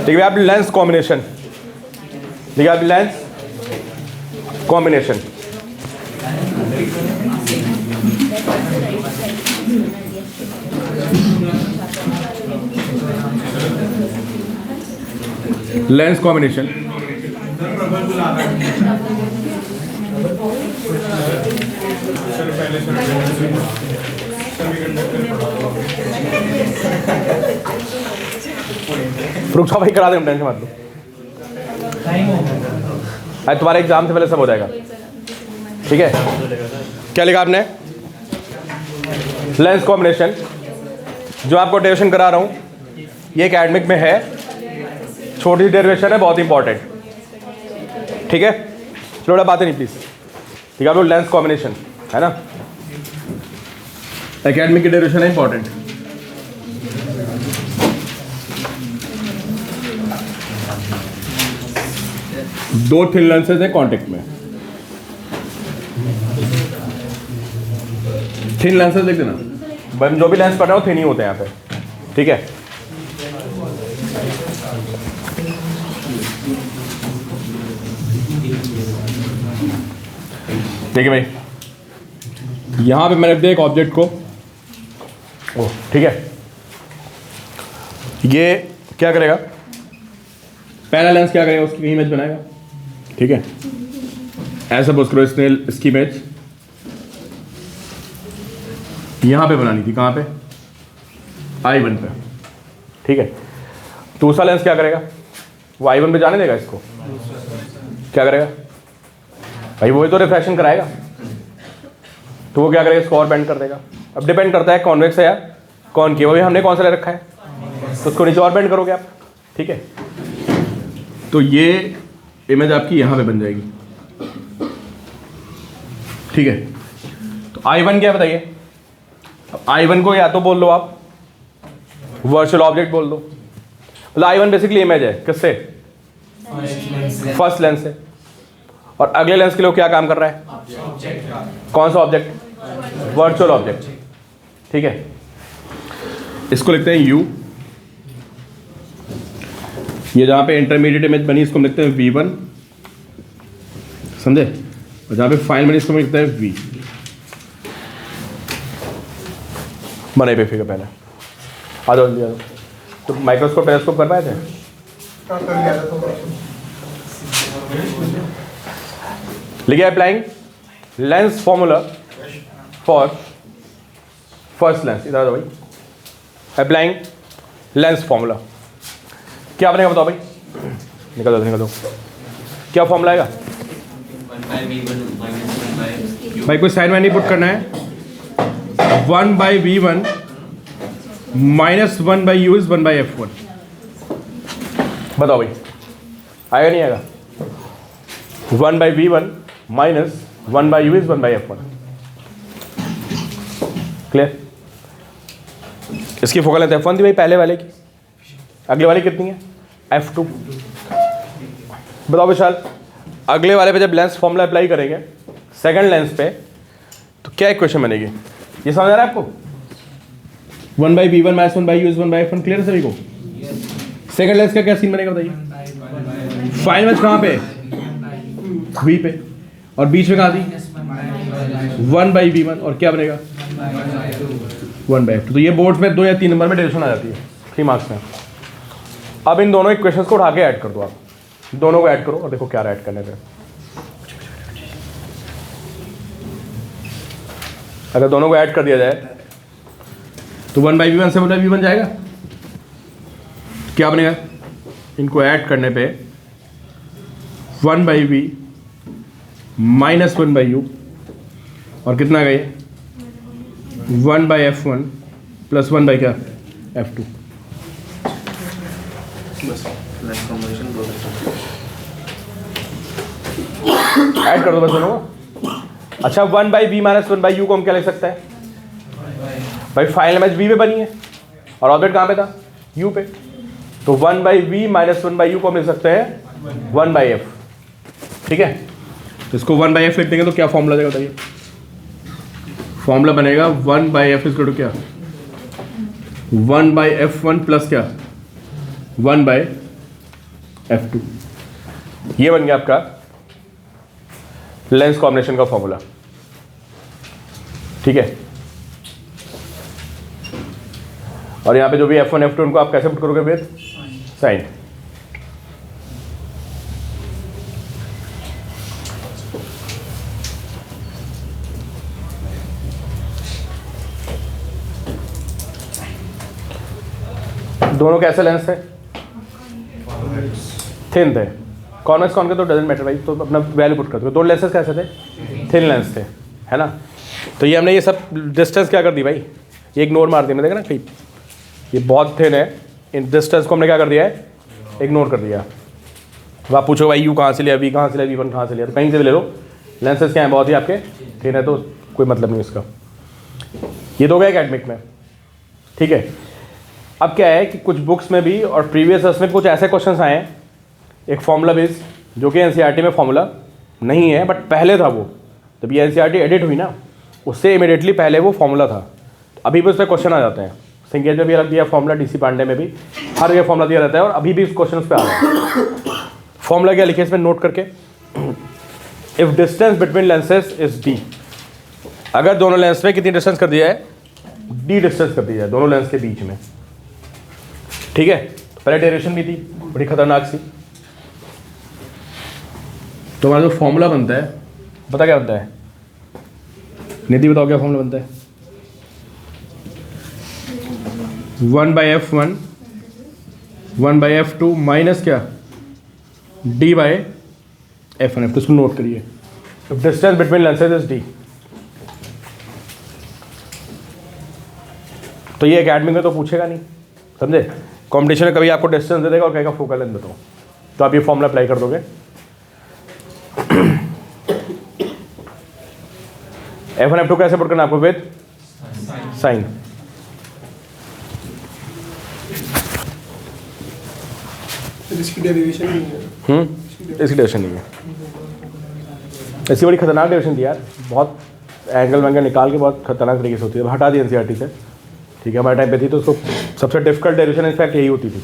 ठीक है, आप लेंस कॉम्बिनेशन, ठीक है, आप लेंस कॉम्बिनेशन। लेंस कॉम्बिनेशन, रुक भाई, करा दे, टेंशन मत लो। अरे तुम्हारे एग्जाम से पहले सब हो जाएगा, ठीक है। क्या लिखा आपने? Lens combination. जो आपको डेरिवेशन करा रहा हूं ये एकेडमिक में है, छोटी सी डेरिवेशन है, बहुत इंपॉर्टेंट, ठीक है। चलो बातें नहीं प्लीज, ठीक है। आप लोग लेंस कॉम्बिनेशन है ना, एकेडमिक की डेरिवेशन है, इंपॉर्टेंट। दो थिन लेंसेज है कांटेक्ट में, थिन लेंसेज देख देना, जो भी लेंस पढ़ रहा हो थिन ही होते हैं यहाँ पे, ठीक है। ठीक है भाई, यहां पे मैंने रख दिया एक ऑब्जेक्ट को, ओ ठीक है। ये क्या करेगा? पहला लेंस क्या करेगा? उसकी इमेज बनाएगा, ठीक है। ऐसा सपोज करो इसने इसकी इमेज यहां पे बनानी थी, कहां पे? I1 पे, ठीक है। दूसरा लेंस क्या करेगा? वो I1 पे जाने देगा इसको, क्या करेगा भाई? वही तो रिफ्रैक्शन कराएगा, तो वो क्या करेगा? इसको और बेंड कर देगा। अब डिपेंड करता है कॉन्वेक्स है या कॉनकेव, अभी हमने कौन सा ले रखा है, तो उसको नीचे और बेंड करोगे आप, ठीक है। तो ये इमेज आपकी यहां पे बन जाएगी, ठीक है। तो I1 क्या बताइए? अब I1 को या तो बोल लो आप वर्चुअल ऑब्जेक्ट बोल दो, मतलब I1 बेसिकली इमेज है, किससे? फर्स्ट लेंस से। और अगले लेंस के लिए क्या काम कर रहा है? कौन सा ऑब्जेक्ट? वर्चुअल ऑब्जेक्ट, ठीक है। इसको लिखते हैं U, ये जहां पे इंटरमीडिएट इमेज बनी इसको हम लिखते हैं V1, समझे। और जहां पे फाइनल बनी इसको हम लिखते हैं V। बने पे फिगर पहले आ जाओ जल्दी आ जाओ। तो माइक्रोस्कोप टेलीस्कोप कर पाए थे? लिखिए applying lens formula for first lens, इधर आ जाओ भाई। अप्लाइंग लेंस फॉर्मूला क्या बनेगा बताओ भाई? निकल दो क्या फॉर्मूला आएगा भाई? कोई साइन वाइन नहीं पुट करना है। 1/V1 minus 1/U is 1/F1। बताओ भाई आएगा नहीं आएगा? 1/V1 minus 1/U is 1/F1। Clear? इसकी फोकल लेंथ F1 थी भाई पहले वाले की, अगले वाली कितनी है? F2। बताओ विशाल, अगले वाले पे जब लेंस फॉर्मूला अप्लाई करेंगे सेकंड लेंस पे तो क्या इक्वेशन बनेगी? ये समझ आ रहा है आपको? 1/V1 minus 1/U is 1/F1। Clear है सभी को? सेकंड लेंस का क्या सीन बनेगा बताइए? फाइनल इमेज कहाँ पे? V पे, और बीच में कहाँ थी? 1/V1, और क्या बनेगा? 1/F2। तो ये बोर्ड में 2 या 3 नंबर में डेरिवेशन आ जाती है 3 मार्क्स में। अब इन दोनों इक्वेशंस को उठा के ऐड कर दो, आप दोनों को ऐड करो और देखो क्या ऐड करने पे। अगर दोनों को ऐड कर दिया जाए तो 1/V1 से 1/V1 जाएगा, क्या बनेगा? इनको ऐड करने पे 1/V माइनस 1/U और कितना गए? 1/F1 प्लस 1 क्या? F2। ऐड कर दो बस दोनों को। अच्छा 1/V माइनस 1/U को हम क्या लिख सकते हैं भाई? फाइनल इमेज V पे बनी है और ऑब्जेक्ट कहाँ पे था? U पे। तो 1/V माइनस 1/U को हम लिख सकते हैं 1/F, ठीक है। तो इसको 1/F लिख देंगे तो क्या फॉर्मूला देगा बताइए? फॉर्मूला बनेगा 1/F इज इक्वल टू क्या? 1/F1 प्लस क्या? 1/F2। F2। ये बन गया आपका लेंस कॉम्बिनेशन का फॉर्मूला। ठीक है, और यहाँ पे जो भी F1 F2 उनको आप कैसे पुट करोगे विद साइन। दोनों कैसे लेंस थे? थिन थे। कॉन्वेक्स कॉन के तो डजेंट मैटर भाई, तो अपना वैल्यू पुट कर दो। दो लेंसेज कैसे थे? थिन लेंस थे, है ना। तो ये हमने ये सब डिस्टेंस क्या कर दी भाई, ये इग्नोर मार दिया। मैं देखा ना कहीं ये बहुत थिन है, इन डिस्टेंस को हमने क्या कर दिया है, इग्नोर कर दिया। तो आप पूछो भाई यू कहाँ से लिया, वी कहाँ से लिया, V1 कहाँ से लिया, तो कहीं से भी ले लो। लेंसेज क्या है, बहुत ही आपके थिन है, तो कोई मतलब नहीं इसका। ये तो गया एकेडमिक में, ठीक है। अब क्या है कि कुछ बुक्स में भी और प्रीवियस ईयर्स में कुछ ऐसे क्वेश्चंस आए हैं, एक फॉर्मूला बेस जो कि एनसीईआरटी में फॉर्मूला नहीं है, बट पहले था वो। जब ये एनसीईआरटी एडिट हुई ना, उससे इमीडिएटली पहले वो फॉर्मूला था। अभी भी उस पर क्वेश्चन आ जाते हैं। सिंगेज में भी रख दिया फॉर्मूला, डीसी पांडे में भी हर जगह फॉर्मूला दिया रहता है, और अभी भी उस क्वेश्चन पे आ रहा है। फॉर्मूला क्या लिखे इसमें नोट करके, if distance between lenses is D. अगर दोनों लेंस में कितनी डिस्टेंस कर दिया है, डी डिस्टेंस कर दिया है दोनों लेंस के बीच में, ठीक है। तो पहले डेरिवेशन भी थी बड़ी खतरनाक सी। तो हमारा जो फॉर्मूला बनता है, पता क्या बनता है? निधि बताओ क्या फॉर्मूला बनता है? 1/F1 1/F2 माइनस क्या, D/F1 F2। इसको नोट करिए, distance between lenses is D। तो ये एकेडमिक में तो पूछेगा नहीं, समझे। कॉम्पिटिशन में कभी आपको डिस्टेंस दे देगा और कहेगा फोकल लेंथ बताओ, तो आप ये फॉर्मूला अप्लाई कर दोगे। F1 F2 कैसे पुट करना आपको, विद साइन। इसकी डेरिवेशन नहीं है। इसकी डेरिवेशन नहीं है। ऐसी बड़ी खतरनाक डेरिवेशन थी यार, बहुत एंगल वैंगल निकाल के बहुत खतरनाक तरीके से होती है। हटा दी एनसीईआरटी से, ठीक है। हमारे टाइम पे थी तो उसको सबसे डिफिकल्ट डेरिवेशन इनफैक्ट यही होती थी।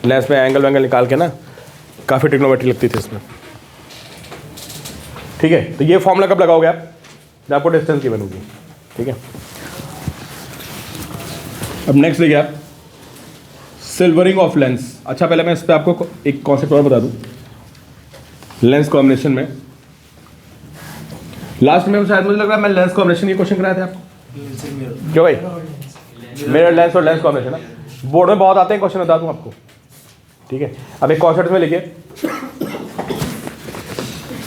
लेंस में एंगल वैंगल निकाल के ना काफ़ी ट्रिग्नोमेट्री लगती थी इसमें, ठीक है। तो ये फॉर्मूला कब लगाओगे आप, जब आपको डिस्टेंस की बनूगी, ठीक है। अब नेक्स्ट देखिए आप, सिल्वरिंग ऑफ लेंस। अच्छा पहले मैं इस पर आपको एक कॉन्सेप्ट और बता दूं। लेंस कॉम्बिनेशन में लास्ट में शायद मुझे लग रहा है मैं लेंस कॉम्बिनेशन ये क्वेश्चन कराए थे आपको, क्यों भाई? मिरर लेंस और लेंस कॉम्बिनेशन ना बोर्ड में बहुत आते हैं क्वेश्चन, बता दूं आपको, ठीक है। अब एक कॉन्सेप्ट में लिखिए,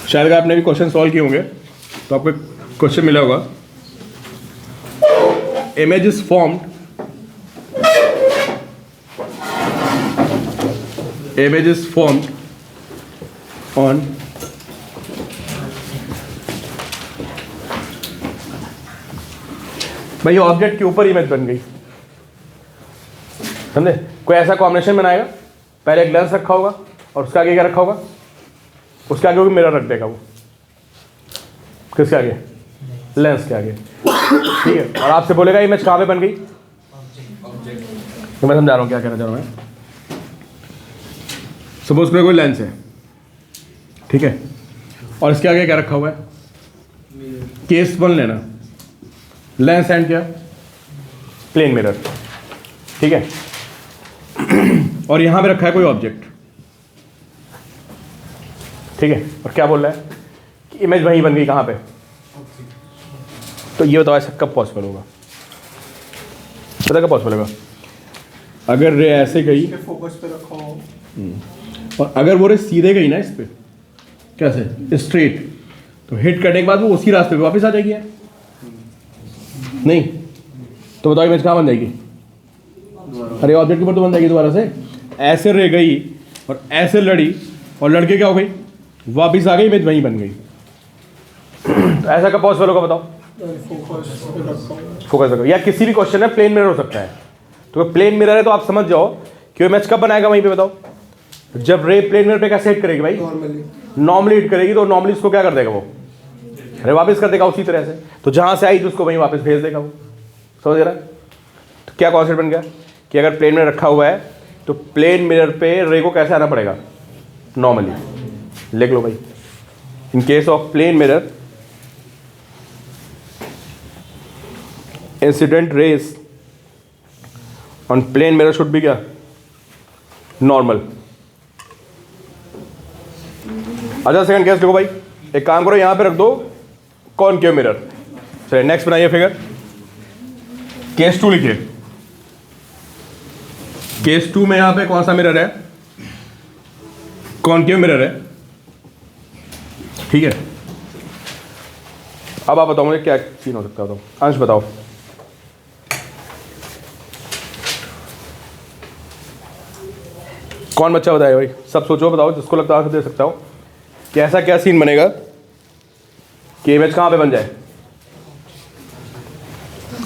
शायद आपने भी क्वेश्चन सॉल्व किए होंगे तो आपको क्वेश्चन मिला होगा। Image is formed, image is formed on भाई ऑब्जेक्ट के ऊपर इमेज बन गई, समझे। कोई ऐसा कॉम्बिनेशन बनाएगा, पहले एक लेंस रखा होगा और उसके आगे क्या रखा होगा, उसके आगे वो मिरर रख देगा। वो किसके आगे? लेंस के आगे, ठीक है। और आपसे बोलेगा इमेज कहाँ पे बन गई, तो मैं समझा रहा हूँ क्या कहना चाह रहा हूँ मैं। सपोज करो कोई लेंस है, ठीक है, और इसके आगे क्या रखा हुआ है, केस 1 लेना, लेंस एंड क्या, प्लेन मिरर, ठीक है। और यहां पे रखा है कोई ऑब्जेक्ट, ठीक है। और क्या बोल रहा है कि इमेज वहीं बन गई, कहां पे? तो ये बताओ ऐसा कब पॉसिबल होगा, पता कब पॉसिबल होगा? अगर रे ऐसे गई फोकस पे रखा हो, और अगर वो रे सीधे गई ना इस पे, कैसे, स्ट्रेट, तो हिट करने के बाद वो उसी रास्ते पे वापस आ जाएगी यार, नहीं? तो बताओ इमेज कहाँ बन जाएगी? अरे ऑब्जेक्ट के ऊपर तो बन जाएगी दोबारा से। ऐसे रे गई और ऐसे लड़ी और लड़के क्या हो गई, वापस आ गई, इमेज वहीं बन गई। तो ऐसा कब पॉसिबल होगा बताओ? फोकस रखो, या किसी भी क्वेश्चन में प्लेन मिरर हो सकता है। तो प्लेन मिरर है तो आप समझ जाओ कि इमेज कब बनाएगा वहीं पे, बताओ। जब रे प्लेन मिरर पे कैसे हिट करेगी भाई, नॉर्मली हिट करेगी, तो नॉर्मली उसको क्या कर देगा, वो अरे वापस कर देगा उसी तरह से। तो जहां से आई तो उसको वहीं वापस भेज देगा वो, समझ रहा है? तो क्या कॉन्सेप्ट बन गया कि अगर प्लेन में रखा हुआ है तो प्लेन मिरर पे रे को कैसे आना पड़ेगा? नॉर्मली लिख लो भाई, in case of plane mirror incident rays on plane mirror should be क्या? नॉर्मल। अच्छा सेकंड केस देखो भाई, एक काम करो यहां पे रख दो कॉनकेव मिरर। चलिए नेक्स्ट बनाइए फिगर। केस 2 लिखिए। केस 2 में यहां पे कौन सा मिरर है? कॉनकेव मिरर है, ठीक है। अब आप बताओ मुझे क्या सीन हो सकता है, बताओ अंश बताओ। कौन बच्चा बताएगा भाई? सब सोचो, बताओ जिसको लगता है दे सकता हो कि ऐसा क्या सीन बनेगा कि इमेज कहाँ पे बन जाए?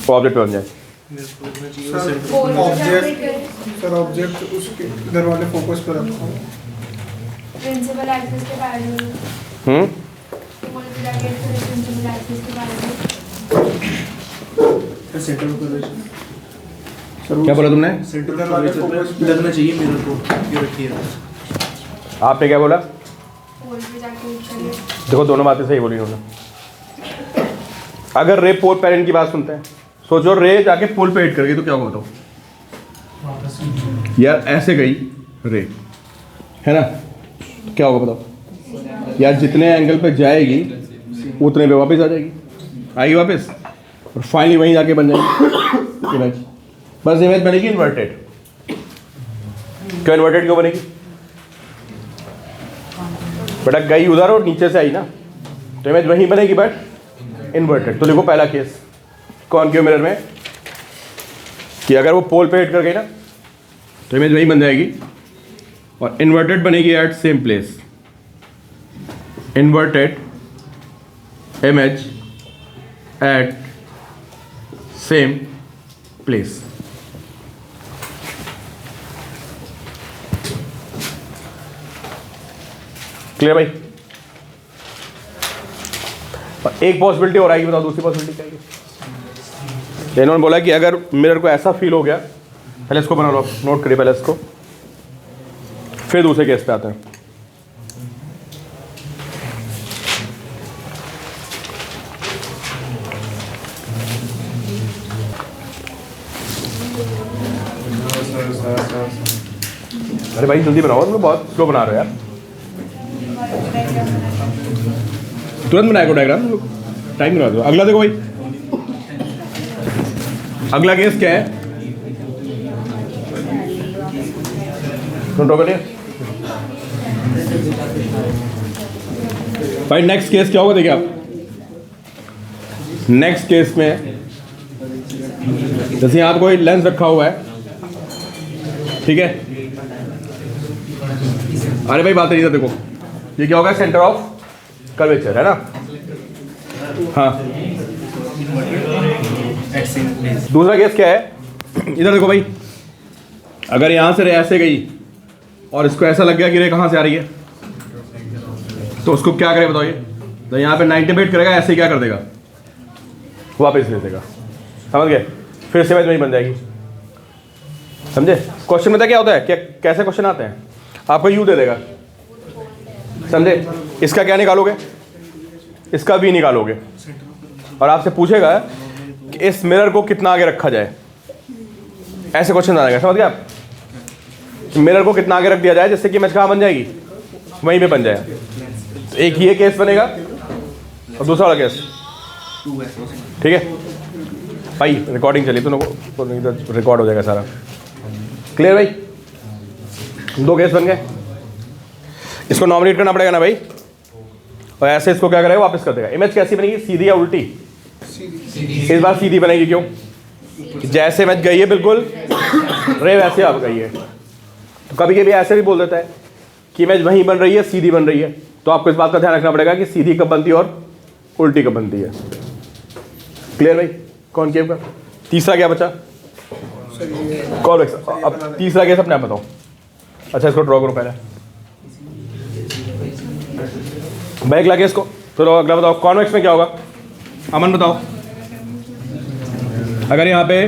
ऑब्जेक्ट पे बन जाए। ऑब्जेक्ट उसके इधर वाले फोकस पर रखो। प्रिंसिपल एक्सिस के पैरेलल। पोल पे जाके प्रिंसिपल एक्सिस के पैरेलल। Centre position. क्या बोला तुमने? सेंटर वाले फोकस पे लगना चाहिए मिरर को। ये रखिए। आपने क्या बोला? पोल पे जाके करिए। देखो दोनों बातें सही बोली उन्होंने। अगर रे पोल पेरेंट की बात सुनते हैं, सोचो रे जाके पोल पे हिट कर गई तो क्या होगा बताओ? यार ऐसे गई रे, है ना, क्या होगा बताओ? यार जितने एंगल पे जाएगी उतने पे वापस आ जाएगी, आएगी वापस, और फाइनली वहीं जाके बन जाएगी इमेज। बस इमेज बनेगी इन्वर्टेड। क्यों इन्वर्टेड क्यों बनेगी? बेटा गई उधर और नीचे से आई ना, तो इमेज वहीं बनेगी बट इन्वर्टेड। तो देखो पहला केस कॉनकेव मिरर में कि अगर वो पोल पे हिट कर गई ना तो इमेज वहीं बन जाएगी, और इन्वर्टेड बनेगी at same place. Inverted image at same place. Clear भाई? एक पॉसिबिलिटी और आएगी, बताओ दूसरी पॉसिबिलिटी क्या आएगी? इन्होंने बोला कि अगर मिरर को ऐसा फील हो गया, पहले इसको बना लो, नोट करिए पहले इसको, फिर दूसरे केस पे आते हैं। अरे भाई जल्दी बनाओ, तुम बहुत स्लो बना रहे हो यार। तुरंत बनाएगा डायग्राम, टाइम बना दो। अगला देखो भाई, अगला केस क्या है? नोट करिए भाई। नेक्स्ट केस क्या होगा देखिए आप। नेक्स्ट केस में जैसे यहाँ कोई लेंस रखा हुआ है, ठीक है। अरे भाई बात इधर देखो, ये क्या होगा? सेंटर ऑफ कर्वेचर है ना। हाँ दूसरा केस क्या है? इधर देखो भाई, अगर यहाँ से रे ऐसे गई और इसको ऐसा लग गया कि रे कहाँ से आ रही है, तो उसको क्या करे बताओ? ये तो यहाँ पे 90 बेट करेगा, ऐसे क्या कर देगा? वापस ले देगा। समझ गए? फिर से इमेज वही बन जाएगी। समझे? क्वेश्चन में क्या होता है, क्या कैसे क्वेश्चन आते हैं? आपको यू दे देगा, समझे? इसका क्या निकालोगे? इसका भी निकालोगे, और आपसे पूछेगा कि इस मिरर को कितना आगे रखा जाए। ऐसे क्वेश्चन आ जाएगा, समझ गए आप? मिरर को कितना आगे रख दिया जाए जिससे कि इमेज कहाँ बन जाएगी? वहीं पे बन जाएगा। तो एक ये केस बनेगा और दूसरा वाला केस, ठीक है भाई? रिकॉर्डिंग चली तो रिकॉर्ड हो जाएगा सारा। क्लियर भाई? दो केस बन गए। इसको नॉमिनेट करना पड़ेगा ना भाई, और ऐसे इसको क्या करेगा? वापस कर देगा। इमेज कैसी बनेगी? सीधी या उल्टी? इस बार सीधी बनेगी। क्यों? जैसे इमेज गई है बिल्कुल रे वैसे आप गई है। तो कभी कभी ऐसे भी बोल देता है कि इमेज वहीं बन रही है, सीधी बन रही है। तो आपको इस बात का ध्यान रखना पड़ेगा कि सीधी कब बनती है और उल्टी कब बनती है। क्लियर भाई? कॉनकेव का तीसरा क्या बचा? कॉन्वेक्स। अब तीसरा केस अपने आप बताओ। अच्छा इसको ड्रॉ करो पहले भाई, अगला केस को। फिर अगला बताओ कॉन्वेक्स में क्या होगा? अमन बताओ। अगर यहाँ पे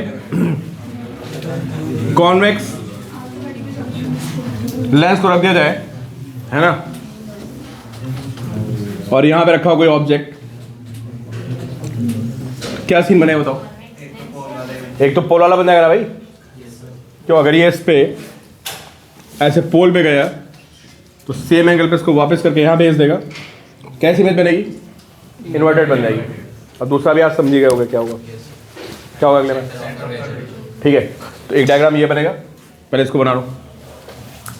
कॉन्वेक्स लेंस को रख दिया जाए, है ना, और यहाँ पे रखा हो कोई ऑब्जेक्ट, क्या सीन बनेगा बताओ? एक तो पोल वाला बन जाएगा ना भाई, क्यों? अगर ये इस पे ऐसे पोल पे गया तो सेम एंगल पे इसको वापस करके यहाँ भेज देगा, कैसी इमेज बनेगी? इन्वर्टेड बन जाएगी। और दूसरा भी आप समझी गए होंगे क्या होगा, क्या होगा अगले में, ठीक है? तो एक डायग्राम ये बनेगा, पहले इसको बना लो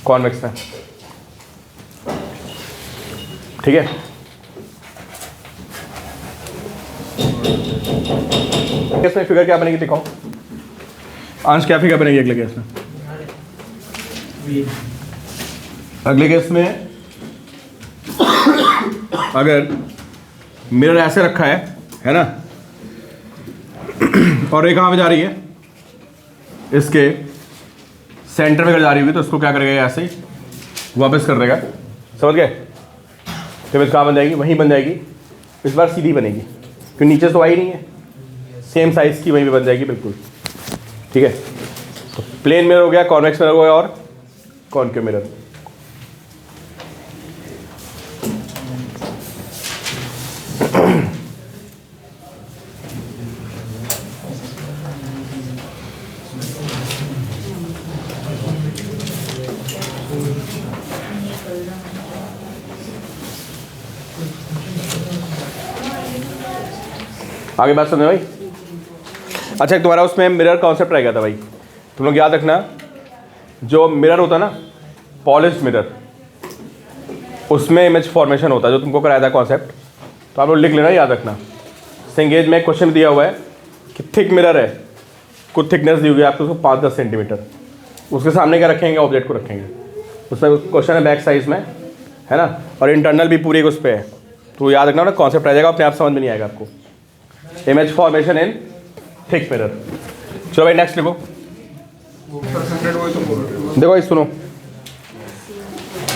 कॉन्वेक्स में, ठीक है? इसमें फिगर क्या बनेगी दिखाओ, अंश क्या फिगर बनेगी अगले केस में? अगले केस में अगर मिरर ऐसे रखा है ना, और ये कहाँ पे जा रही है? इसके सेंटर में जा रही होगी, तो इसको क्या करेगा? ऐसे ही वापस कर देगा, समझ गए? तो कहाँ बन जाएगी? वहीं बन जाएगी, इस बार सीधी बनेगी क्योंकि नीचे तो आई नहीं है, सेम साइज़ की वहीं पे बन जाएगी बिल्कुल, ठीक है? तो प्लेन मिरर हो गया, कॉन्वेक्स मिरर हो गया और कॉनकेव मिरर। आगे बात समझे भाई? अच्छा, एक तुम्हारा उसमें मिरर कॉन्सेप्ट रह गया था भाई, तुम लोग याद रखना, जो मिरर होता है ना, पॉलिश्ड मिरर, उसमें इमेज फॉर्मेशन होता है, जो तुमको कराया था कॉन्सेप्ट, तो आप लोग लिख लेना, याद रखना। सेंगेज में क्वेश्चन दिया हुआ है कि थिक मिरर है, कुछ थिकनेस दी हुई है आपको, उसको 5-10 सेंटीमीटर, उसके सामने क्या रखेंगे? ऑब्जेक्ट को रखेंगे, उसमें क्वेश्चन है बैक साइज में, है ना, और इंटरनल भी पूरी उस पर है, तो याद रखना ना, कॉन्सेप्ट रह जाएगा, अपने आप समझ में नहीं आएगा आपको। इमेज फॉर्मेशन इन थिक मिरर। चलो भाई नेक्स्ट लिखो। देखो भाई सुनो,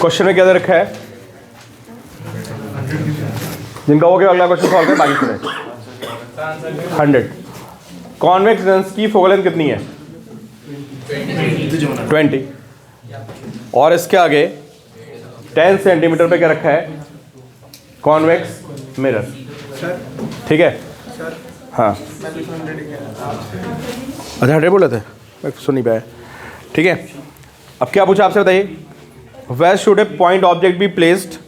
क्वेश्चन में क्या दे रखा है, जिनका हो गया अगला क्वेश्चन सॉल्व करें, बाकी सुने। 100 कॉन्वेक्स लेंस की फोकल लेंथ कितनी है? 20, और इसके आगे 10 सेंटीमीटर पे क्या रखा है? कॉन्वेक्स मिरर, ठीक है? हाँ, अच्छा 100 बोले थे, मैं सुन नहीं पाया, ठीक है? अब क्या पूछा आपसे बताइए, where should a point object be placed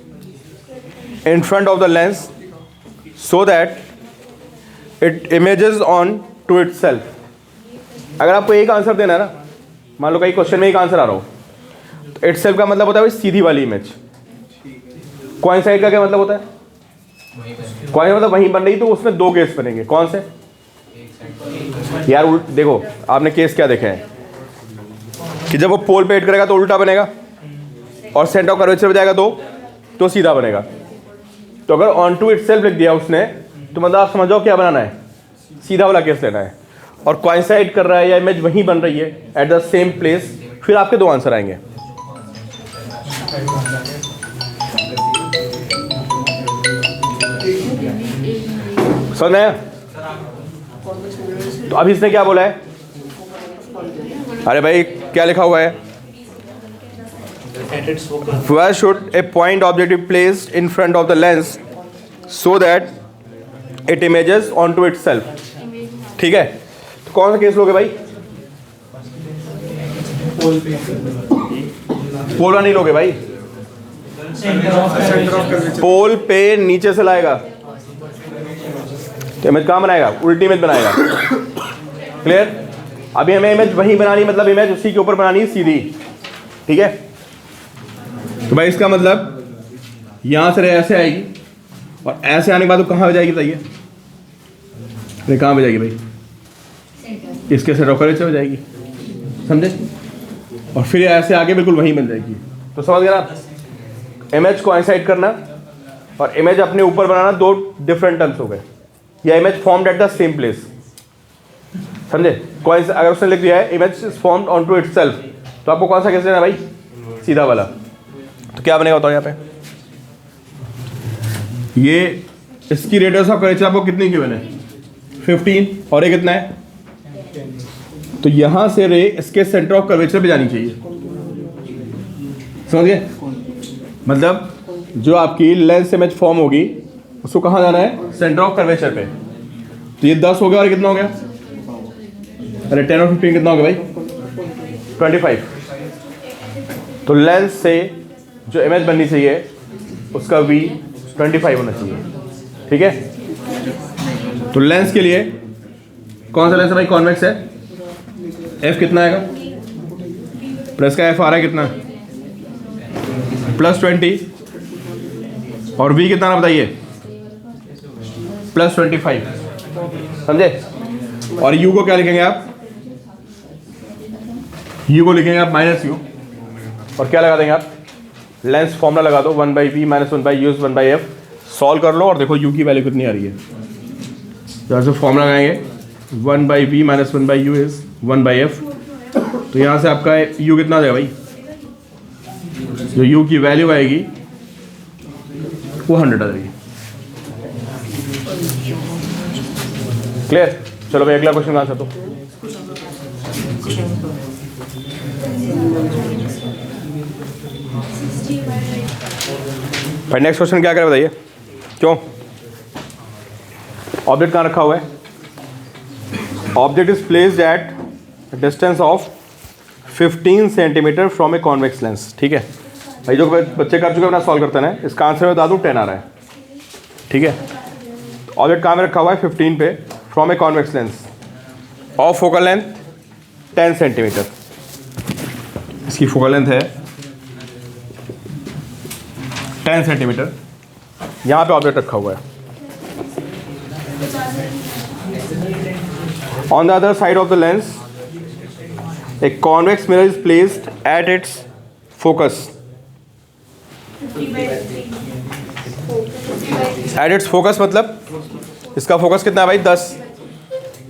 in front of the lens so that it images on to itself। अगर आपको एक आंसर देना है ना, मान लो कई क्वेश्चन में एक आंसर आ रहा हो, तो itself का मतलब होता है सीधी वाली इमेज। कोइंसाइड का क्या मतलब होता है? कोइंसाइड मतलब वहीं बन रही, तो उसमें दो केस बनेंगे, कौन से यार? देखो आपने केस क्या देखा है कि जब वो पोल पे हिट करेगा तो उल्टा बनेगा, और सेंटर ऑफ कर्वेचर पे जाएगा तो सीधा बनेगा। तो अगर ऑन टू इटसेल्फ लिख दिया उसने, तो मतलब आप समझ जाओ क्या बनाना है, सीधा वाला केस लेना है, और कोइंसाइड कर रहा है या इमेज वहीं बन रही है एट द सेम प्लेस, फिर आपके दो आंसर आएंगे। समझ में आया? तो अभी इसने क्या बोला है? अरे भाई क्या लिखा हुआ है? Where should a point object be placed in front of the lens so that it images onto itself? ठीक है, तो कौन सा केस लोगे भाई? पोल नहीं लोगे भाई, पोल पे नीचे से लाएगा तो इमेज कहाँ बनाएगा? उल्टी इमेज बनाएगा। क्लियर? अभी हमें इमेज वहीं बनानी, मतलब इमेज उसी के ऊपर बनानी सीधी, ठीक है? तो भाई इसका मतलब यहाँ से ऐसे आएगी, और ऐसे आने के बाद तो कहाँ पे जाएगी बताइए? अरे कहाँ पे जाएगी भाई? इसके सेंटर ऑफ कर्वेचर हो जाएगी, समझे? और फिर ऐसे आगे बिल्कुल वहीं बन जाएगी। तो समझ गए ना? इमेज कोइंसाइड करना और इमेज अपने ऊपर बनाना दो डिफरेंट टर्म्स हो गए, या image formed at the same place, समझे? अगर उसने लिख दिया है image is formed on to itself, तो आपको कौन सा केस लेना भाई? सीधा वाला। तो क्या बनेगा बताओ यहाँ पे? ये इसकी रेडियस ऑफ कर्वेचर आपको कितनी गिवन है? 15, और ये कितना है? तो यहाँ से रे इसके सेंटर ऑफ कर्वेचर पे जानी चाहिए, समझ गए? मतलब जो आपकी लेंस इमेज फॉर्म होगी उसको कहाँ जाना है? सेंटर ऑफ कर्वेचर पे। तो ये 10 हो गया और कितना हो गया? अरे 10 और 15 कितना हो गया भाई? 25। तो लेंस से जो इमेज बननी चाहिए उसका V 25 होना चाहिए। ठीक है? तो लेंस के लिए कौन सा लेंस है भाई? कॉन्वेक्स है। F कितना आएगा? प्लस का F आ रहा है कितना? +20 और V कितना ना बताइए? +25। समझे? और U को क्या लिखेंगे आप? U को लिखेंगे आप -U और क्या लगा देंगे आप? लेंस फॉर्मूला लगा दो 1/V - 1/U 1/F। सॉल्व कर लो और देखो U की वैल्यू कितनी आ रही है। यहाँ से फॉर्मूला लगाएंगे 1/V - 1/U इज 1/F। तो यहाँ से आपका U कितना आ जाएगा भाई? जो U की वैल्यू आएगी वो 100 आ जाएगी। क्लियर? चलो भाई अगला क्वेश्चन आंसर दो। भाई नेक्स्ट क्वेश्चन क्या करें बताइए? क्यों? ऑब्जेक्ट कहाँ रखा हुआ है? Object is placed at distance of 15 centimetre from a convex lens. ठीक है भाई, जो बच्चे कर चुके अपना सॉल्व करते हैं, इसका आंसर मैं बता दूँ 10 आ रहा है। ठीक है? ऑब्जेक्ट कहाँ में रखा हुआ है? 15 पे, from a convex lens of focal length 10 centimetre. इसकी फोकल लेंथ है 10 सेंटीमीटर। यहाँ पे ऑब्जेक्ट रखा हुआ है। On the other side of the lens a convex mirror is placed at its focus. Eight its focus मतलब इसका फोकस कितना है भाई? 10।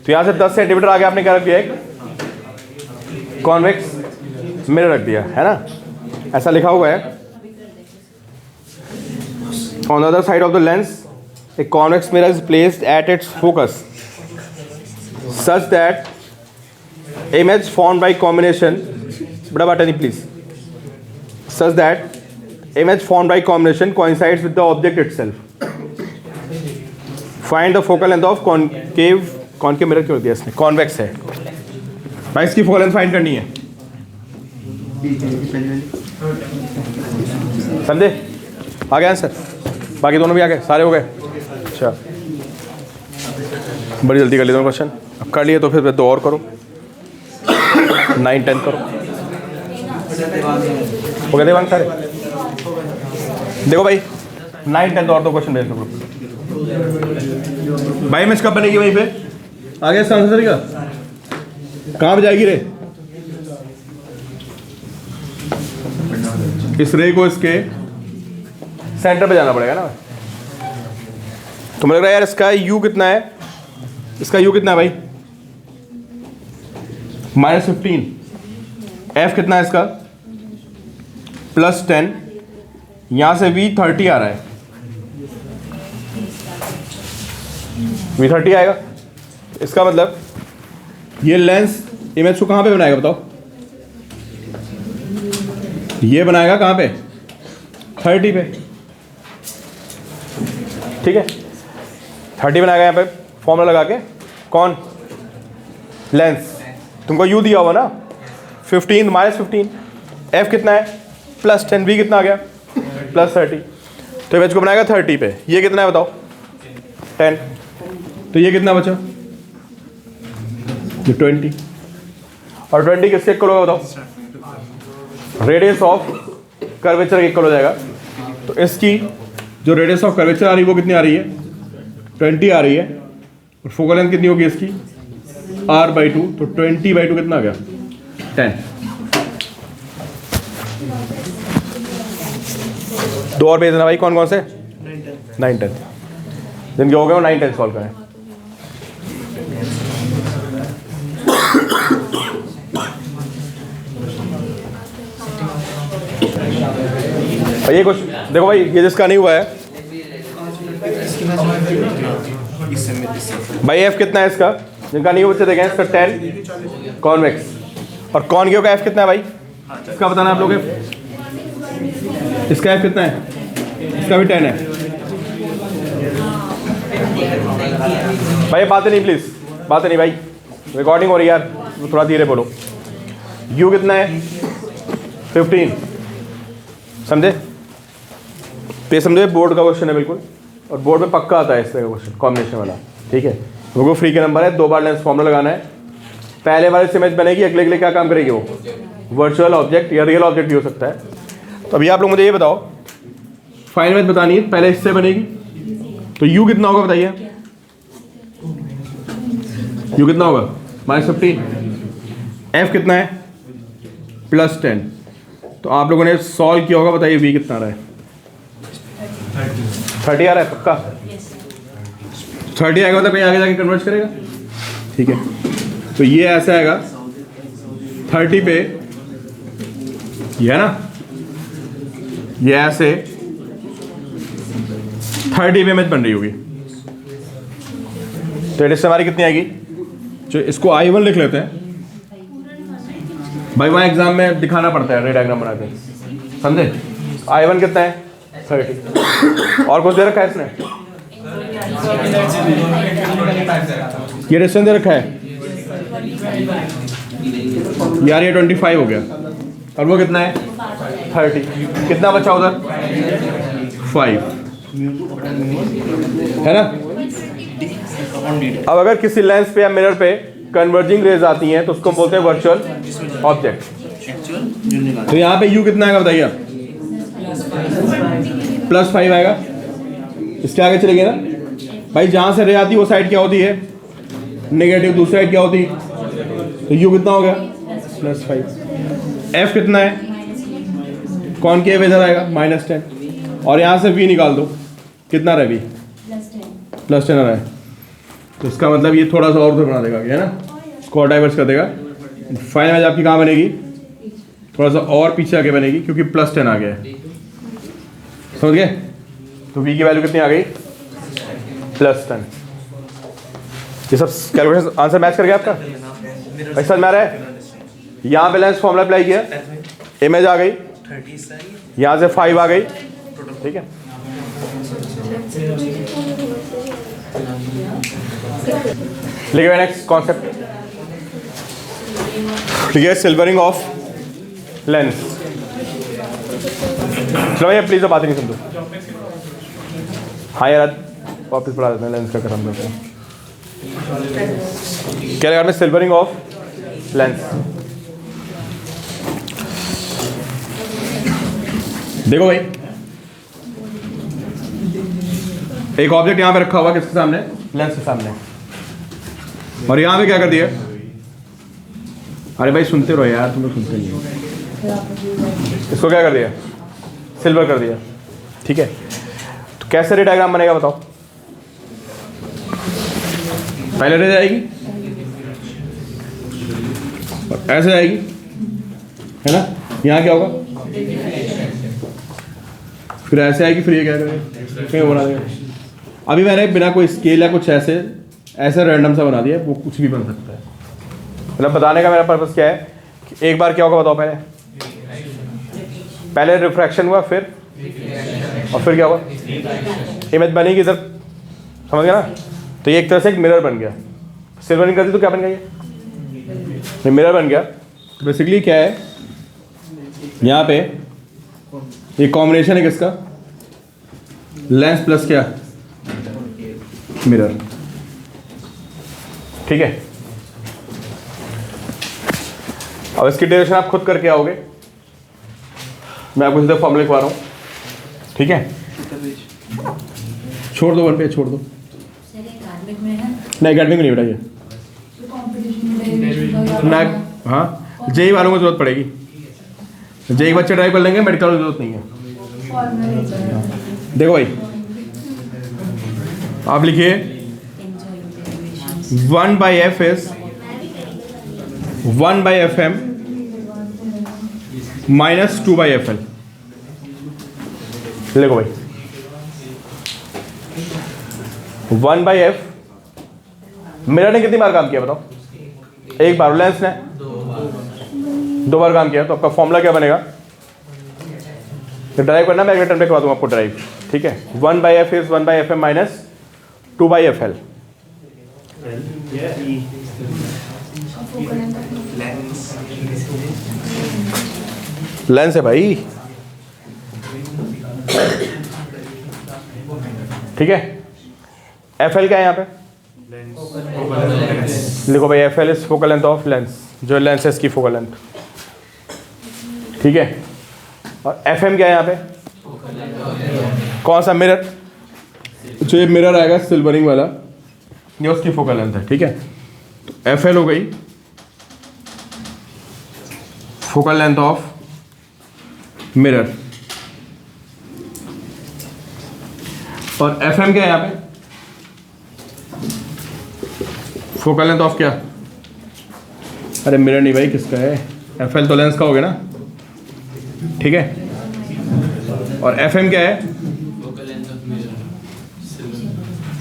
तो यहाँ से 10 सेंटीमीटर आगे आपने क्या रख दिया? एक कॉन्वेक्स मिरर रख दिया है ना, ऐसा लिखा हुआ है। On the other side of the lens a convex mirror is placed at its focus such that image formed by combination, बड़ा button please, such that image formed by combination coincides with the object itself. Find the focal length of concave mirror क्यों दिया इसने? convex है भाई, इसकी focal length find करनी है। समझे? आ गया आंसर? बाकी दोनों भी आ गए? सारे हो गए? अच्छा, बड़ी जल्दी कर लिए दोनों क्वेश्चन। अब कर लिए तो फिर 2 और करो, 9 10 करो। हो गए देवांग सारे? देखो भाई 9 10 और 2 क्वेश्चन भेज दो भाई। इमेज कब बनेगी वहीं पे? आ गया इसका आंसर का? कहाँ पे जाएगी रे? इस रे को इसके सेंटर पे जाना पड़ेगा ना। तो मुझे लग रहा है यार इसका U कितना है? इसका U कितना है भाई? -15। F कितना है इसका? +10। यहाँ से V 30 आ रहा है। V 30 आएगा। इसका मतलब ये लेंस इमेज को कहाँ पे बनाएगा बताओ? ये बनाएगा कहाँ पे? 30 पे। ठीक है, 30 बनाएगा यहाँ पे फॉर्मूला लगा के। कौन? लेंस। तुमको U दिया हुआ ना 15 -15। F कितना है? +10। V कितना आ गया? +30। तो इमेज को बनाएगा 30 पे। ये कितना है बताओ? 10। तो ये कितना बचा? ये 20। और 20 किसके इक्वल होगा बताओ? रेडियस ऑफ कर्वेचर के इक्वल हो जाएगा। तो इसकी जो रेडियस ऑफ कर्वेचर आ रही है वो कितनी आ रही है? 20 आ रही है। और फोकल लेंथ कितनी होगी इसकी? R/2। तो 20/2 कितना आ गया? 10। 2 और भेज देना भाई। कौन कौन से? 9 10 जिनके हो गए वो 9 10 सॉल्व करें। ये कुछ देखो भाई, ये जिसका नहीं हुआ है भाई, F कितना है इसका? जिनका नहीं हुआ बच्चे देखें। इसका 10 कॉन्वेक्स। और कॉनकेव का F कितना है भाई? इसका बताना आप लोग। इसका एफ कितना है? इसका भी 10 है। भाई बातें नहीं, प्लीज़ बातें नहीं भाई, रिकॉर्डिंग हो रही है यार, थोड़ा धीरे बोलो। यू कितना है? 15। समझे? तो ये समझे बोर्ड का क्वेश्चन है बिल्कुल, और बोर्ड में पक्का आता है इस तरह का क्वेश्चन कॉम्बिनेशन वाला। ठीक है, वो फ्री के नंबर है, 2 बार लेंस फॉर्मूला लगाना है। पहले वाले से इमेज बनेगी, अगले के लिए क्या काम करेगी वो? वर्चुअल ऑब्जेक्ट या रियल ऑब्जेक्ट भी हो सकता है। तो अभी आप लोग मुझे ये बताओ, फाइनल इमेज बतानी है, पहले इससे बनेगी, तो यू कितना होगा बताइए? यू कितना होगा? -15। एफ कितना है? +10। तो आप लोगों ने सॉल्व किया होगा, बताइए वी कितना आ रहा है? 30 आ रहा है पक्का? 30 आएगा मतलब कहीं आगे जाके कन्वर्ट करेगा। ठीक है, तो ये ऐसा आएगा 30 पे, ये है ना, ये ऐसे 30 पे इमेज बन रही होगी। तो इससे हमारी कितनी आएगी? जो इसको I1 लिख लेते हैं भाई, वहाँ एग्जाम में दिखाना पड़ता है रे डायग्राम बना के, समझे? I1 कितना है? 30। और कुछ दे रखा है इसने? ये डिस्टेंस दे रखा है यार, ये 25 हो गया, और वो कितना है? 30। कितना बचा उधर? 5 है ना। अब अगर किसी लेंस पे या मिरर पे कन्वर्जिंग रेज आती हैं तो उसको बोलते हैं वर्चुअल ऑब्जेक्ट। तो यहाँ पे यू कितना आएगा बताइए? +5 आएगा। इसके आगे चलेंगे ना भाई, जहाँ से रे आती है वो साइड क्या होती है? नेगेटिव। दूसरी साइड क्या होती है? तो यू कितना हो गया? +5। एफ कितना है? कॉनकेव इधर आएगा -10, और यहाँ से वी निकाल दो, कितना रहा? वी +10 आ रहा है। तो इसका मतलब ये थोड़ा सा और उधर बना देगा, है ना, इसको और डाइवर्स कर देगा। फाइनल इमेज आपकी कहाँ बनेगी? थोड़ा सा और पीछे आके बनेगी, क्योंकि +10 आ गया है, समझ गए? तो वी की वैल्यू कितनी आ गई? +10। ये सब कैलकुलेशन आंसर मैच कर गया आपका? भाई समझ में आ रहा है? यहाँ पे लेंस फॉर्मूला अप्लाई किया, इमेज आ गई, यहाँ से 5 आ गई। ठीक है, लिखिए नेक्स्ट कॉन्सेप्ट, लिखिए सिल्वरिंग ऑफ लेंस। चलो भैया प्लीज बात नहीं सुन दो। हाँ यार वापस पढ़ा देते हैं लेंस का करम करते हैं। क्या लगा में सिल्वरिंग ऑफ लेंस? देखो भाई, एक ऑब्जेक्ट यहां पे रखा हुआ किसके सामने? लेंस के सामने। और यहां पे क्या कर दिया? अरे भाई सुनते रहो यार, तुम लोग सुनते नहीं हो। इसको क्या कर दिया? सिल्वर कर दिया। ठीक है, तो कैसे रे डायग्राम बनेगा बताओ? पहले रे जाएगी और ऐसे जाएगी, है ना, यहाँ क्या होगा? फिर ऐसे आएगी, फिर ये क्या करेगा? क्या बना देगा? अभी मैंने बिना कोई स्केल या कुछ ऐसे रैंडम सा बना दिया, वो कुछ भी बन सकता है। मतलब बताने का मेरा पर्पस क्या है कि एक बार क्या होगा बताओ? पहले रिफ्रैक्शन हुआ, फिर और फिर क्या हुआ? इमेज बनेगी इधर, समझ गया ना? तो ये एक तरह से एक मिरर बन गया। सिल्वरिंग कर दी तो क्या बन गया? ये मिरर बन गया। तो बेसिकली क्या है, यहाँ पे ये कॉम्बिनेशन है किसका? लेंस प्लस क्या? मिरर। ठीक है, अब इसकी डेरिवेशन आप खुद करके आओगे, मैं आपको सीधे फॉर्मूला लिखवा रहा हूँ। ठीक है, छोड़ दो 1 पेज, छोड़ दो। नहीं अकेडमिक नहीं बेटा, ये ना। हाँ, जेई वालों को जरूरत पड़ेगी, जेई बच्चे ड्राइव कर लेंगे, मेडिकल की जरूरत नहीं है। देखो भाई, आप लिखिए 1/f is 1/fm minus 2/fl। लिखो भाई 1/f। मिरर ने कितनी बार काम किया बताओ? एक बार। लेंस ने 2 बार काम किया, तो आपका फॉर्मूला क्या बनेगा? तो ड्राइव करना, मैं अगले टर्म पे करवा दूंगा आपको ड्राइव, ठीक है। 1/f is 1/fm minus 2/fl। Focal length of lens है भाई, ठीक है। FL क्या है यहाँ पे, लिखो भाई FL is focal length of lens, जो लेंस है इसकी फोकल लेंथ, ठीक है। और FM क्या है यहाँ पे, कौन सा मिरर, जो ये मिरर आएगा सिल्वरिंग वाला, ये उसकी फोकल लेंथ है, ठीक है। तो FL हो गई फोकल लेंथ ऑफ मिरर, और FM क्या है यहाँ पे, फोकल लेंथ ऑफ क्या, अरे मिरर नहीं भाई, किसका है, FL तो लेंस का हो गया ना, ठीक है। और FM क्या है,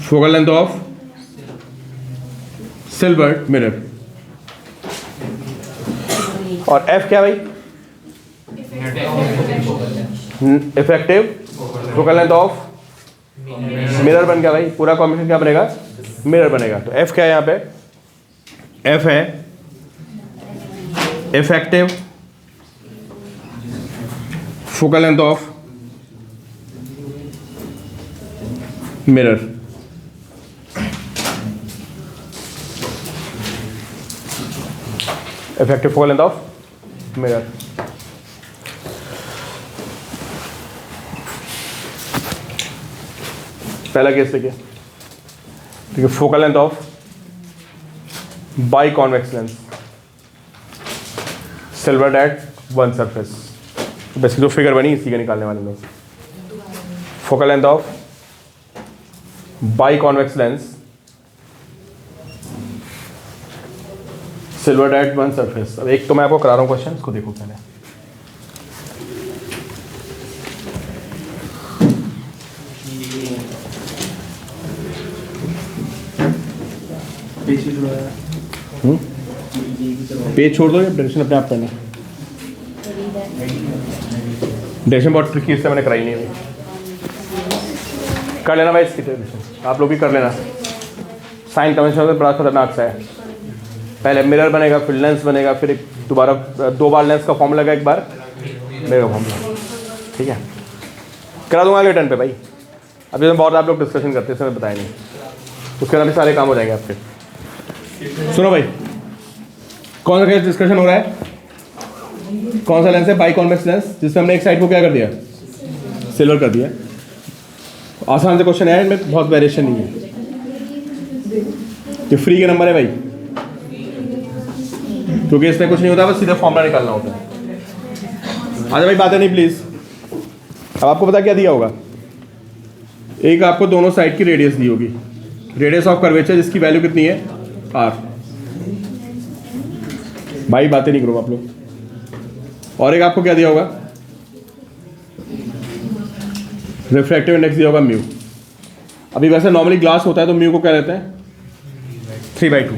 focal length of silver mirror. और F क्या भाई, effective focal length of mirror बन गया भाई, पूरा कॉम्बिनेशन क्या बनेगा, मिरर बनेगा। तो F क्या है यहाँ पे, F है effective focal length of mirror. Effective focal length of mirror. पहला केस देखिए, ठीक है, focal length of biconvex lens silvered at one surface. Basic जो फिगर बनी इसी का निकालने वाले लोग। Focal length of biconvex lens silvered at one surface. अब एक तो मैं आपको करा रहा हूँ क्वेश्चन, इसको देखो पहले। पेज छोड़ दो, या डायरेक्शन अपने आप करना। डायरेक्शन बहुत ट्रिकी, इससे मैंने कराई नहीं अभी। कर लेना भाई इसकी डायरेक्शन, आप लोग भी कर लेना। साइन कन्वेंशन बड़ा खतरनाक सा है। पहले मिरर बनेगा, फिर लेंस बनेगा, फिर एक दोबारा 2 बार लेंस का फॉर्मूला, एक बार मिरर का फॉर्मूला, ठीक है। करा दूंगा अगले टर्न पे भाई। अभी तो बहुत आप लोग डिस्कशन करते हैं, इसमें बताया नहीं, उसके अंदर भी सारे काम हो जाएंगे आपके। सुनो भाई, कौन सा केस डिस्कशन हो रहा है, कौन सा लेंस है, बाई कॉन्वेक्स लेंस, जिसमें हमने एक साइड को क्या कर दिया, सिल्वर कर दिया। आसान से क्वेश्चन है, इनमें बहुत वेरिएशन नहीं है। ये फ्री के नंबर है भाई, क्योंकि इसमें कुछ नहीं होता, बस सीधा फॉर्मूला निकालना होता है। आजा भाई, बातें नहीं प्लीज। अब आपको पता क्या दिया होगा, एक आपको दोनों साइड की रेडियस दी होगी, रेडियस ऑफ कर्वेचर, जिसकी वैल्यू कितनी है, R। भाई बातें नहीं करो आप लोग। और एक आपको क्या दिया होगा, रिफ्रैक्टिव इंडेक्स दिया होगा म्यू। अभी वैसे नॉर्मली ग्लास होता है तो म्यू को क्या लेते हैं, 3/2,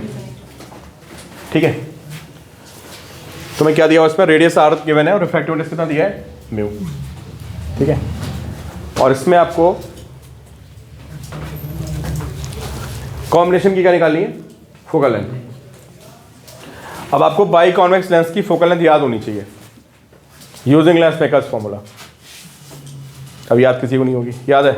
ठीक है। तो मैं क्या दिया हुआ इसमें, रेडियस R गिवन है और रिफ्रैक्टिव इंडेक्स कितना दिया है, म्यू, ठीक है। और इसमें आपको कॉम्बिनेशन की क्या निकालनी है, फोकल लेंथ। अब आपको बाई कॉन्वेक्स लेंस की फोकल लेंथ याद होनी चाहिए, यूजिंग लेंस मेकर्स फॉर्मूला। अब याद किसी को नहीं होगी, याद है,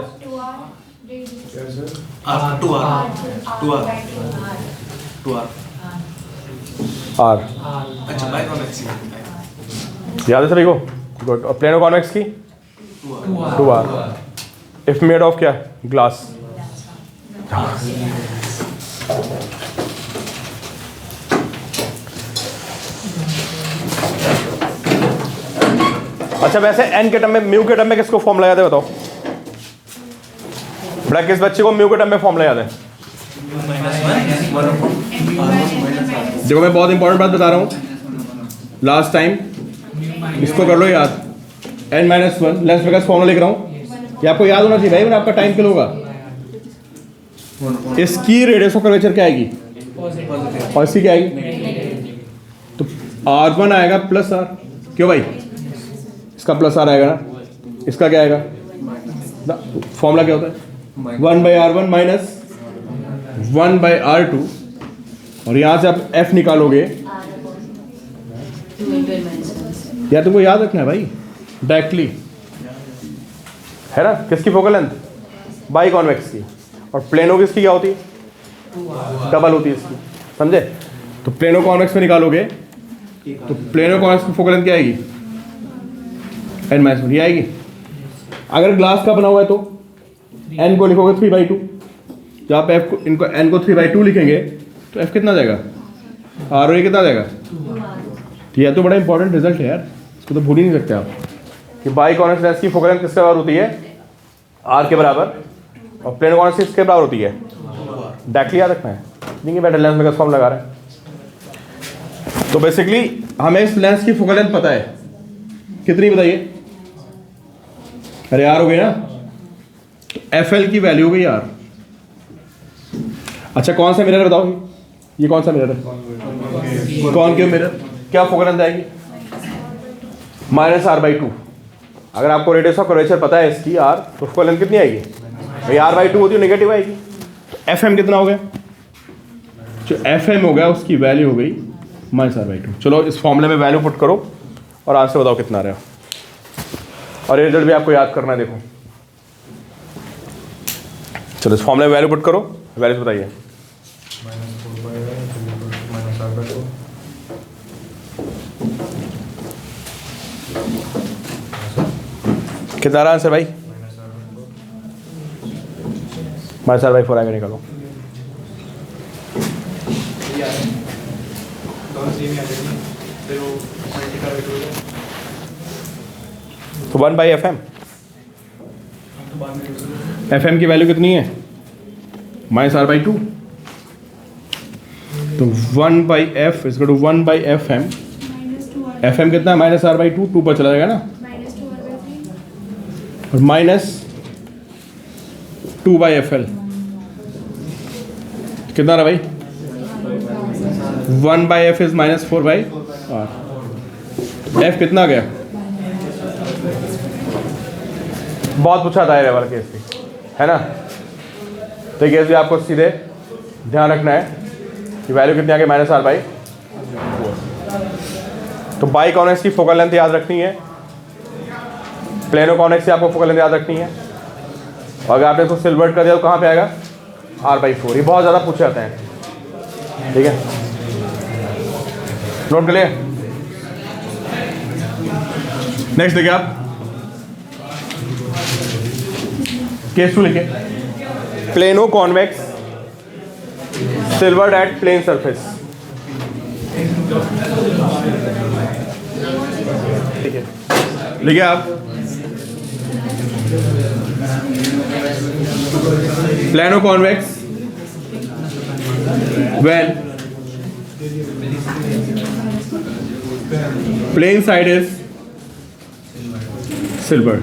R। याद है सभी को, गुड। और प्लेनो कॉन्वेक्स की 2R। इफ मेड ऑफ क्या, ग्लास। अच्छा, वैसे एन के टर्म में, म्यू के टर्म में किसको फॉर्मूला याद है बताओ, बड़ा किस बच्चे को म्यू के टर्म में फॉर्मूला याद है। देखो मैं बहुत इंपॉर्टेंट बात बता रहा हूँ, लास्ट टाइम इसको कर लो याद, n-1 लेंस मेकर्स फॉर्मूला लिख रहा हूँ, ये आपको याद होना चाहिए भाई, आपका टाइम किल होगा। इसकी रेडियस ऑफ कर्वेचर क्या आएगी, और इसकी क्या आएगी, तो R1 आएगा प्लस R, क्यों भाई, इसका प्लस R आएगा ना, इसका क्या आएगा, फॉर्मूला क्या होता है 1/r1 माइनस 1/r2, और यहाँ से आप f निकालोगे। यार तुमको याद रखना है भाई डायरेक्टली, है ना। किसकी फोकल लेंथ, बाई कॉन्वेक्स की, और प्लेनो किसकी क्या होती है, डबल होती है इसकी, समझे। तो प्लेनो कॉन्वेक्स में निकालोगे तो प्लेनो कॉन्वेक्स की फोकल लेंथ क्या आएगी, n-1 ये आएगी। अगर ग्लास का बना हुआ है तो n को लिखोगे 3/2, जब आप f को इनको n को 3/2 लिखेंगे तो f कितना जाएगा, r और कितना जाएगा। तो यह तो बड़ा इंपॉर्टेंट रिजल्ट है यार, इसको तो भूल ही नहीं सकते आप कि बाई कॉन्वेक्स लेंस की फोकल लेंथ किसके बराबर होती है, r के बराबर, और प्लेनो कॉन्वेक्स किसके बराबर होती है, डायरेक्टली याद रखना है, नहीं बैठे लेंस में फॉर्म लगा रहा है। तो बेसिकली हमें इस लेंस की फोकल लेंथ पता है कितनी, बताइए। अरे यार हो गई ना, तो FL की वैल्यू हो गई यार। अच्छा कौन सा मिरर बताओ, ये कौन सा मिरर है, कॉनकेव मिरर, क्या फोकल लेंथ आएगी -r/2। अगर आपको रेडियस ऑफ कर्वेचर पता है इसकी r, तो फोकल लेंथ कितनी आएगी भाई, r/2 होती है नेगेटिव आएगी। तो FM कितना हो गया, जो FM हो गया उसकी वैल्यू हो गई -r/2। चलो इस फॉर्मूले में वैल्यू पुट करो और आंसर बताओ कितना आ रहा है, और ये रिजल्ट भी आपको याद करना है। देखो चलो इस फॉर्मूले में वैल्यू पुट करो, वैल्यूज बताइए। कितना रहा आंसर भाई, -r/4 आगे निकालो। तो 1/FM, FM की वैल्यू कितनी है -r/2, तो 1/f is equal to 1/FM। FM कितना है -r/2, 2 पर चला जाएगा ना, और -2/FL कितना रहा भाई, 1/f इज -4/r। f कितना गया, बहुत पूछा था ये वाला केस भी, है ना। तो ये केस भी आपको सीधे ध्यान रखना है कि वैल्यू कितनी आ गई -r/4। तो बाई कॉन्वेक्स की फोकल लेंथ याद रखनी है, प्लेनो कॉन्वेक्स की आपको फोकल लेंथ याद रखनी है, और अगर आपने इसको सिल्वर्ट कर दिया तो कहाँ पे आएगा r/4। ये बहुत ज़्यादा पूछे जाते हैं, ठीक है, नोट कर लिए। नेक्स्ट देखिए आप केस 2 लिखे, plano convex silvered at plane surface. ठीक है, लिखिए आप plano convex when plane side is silver,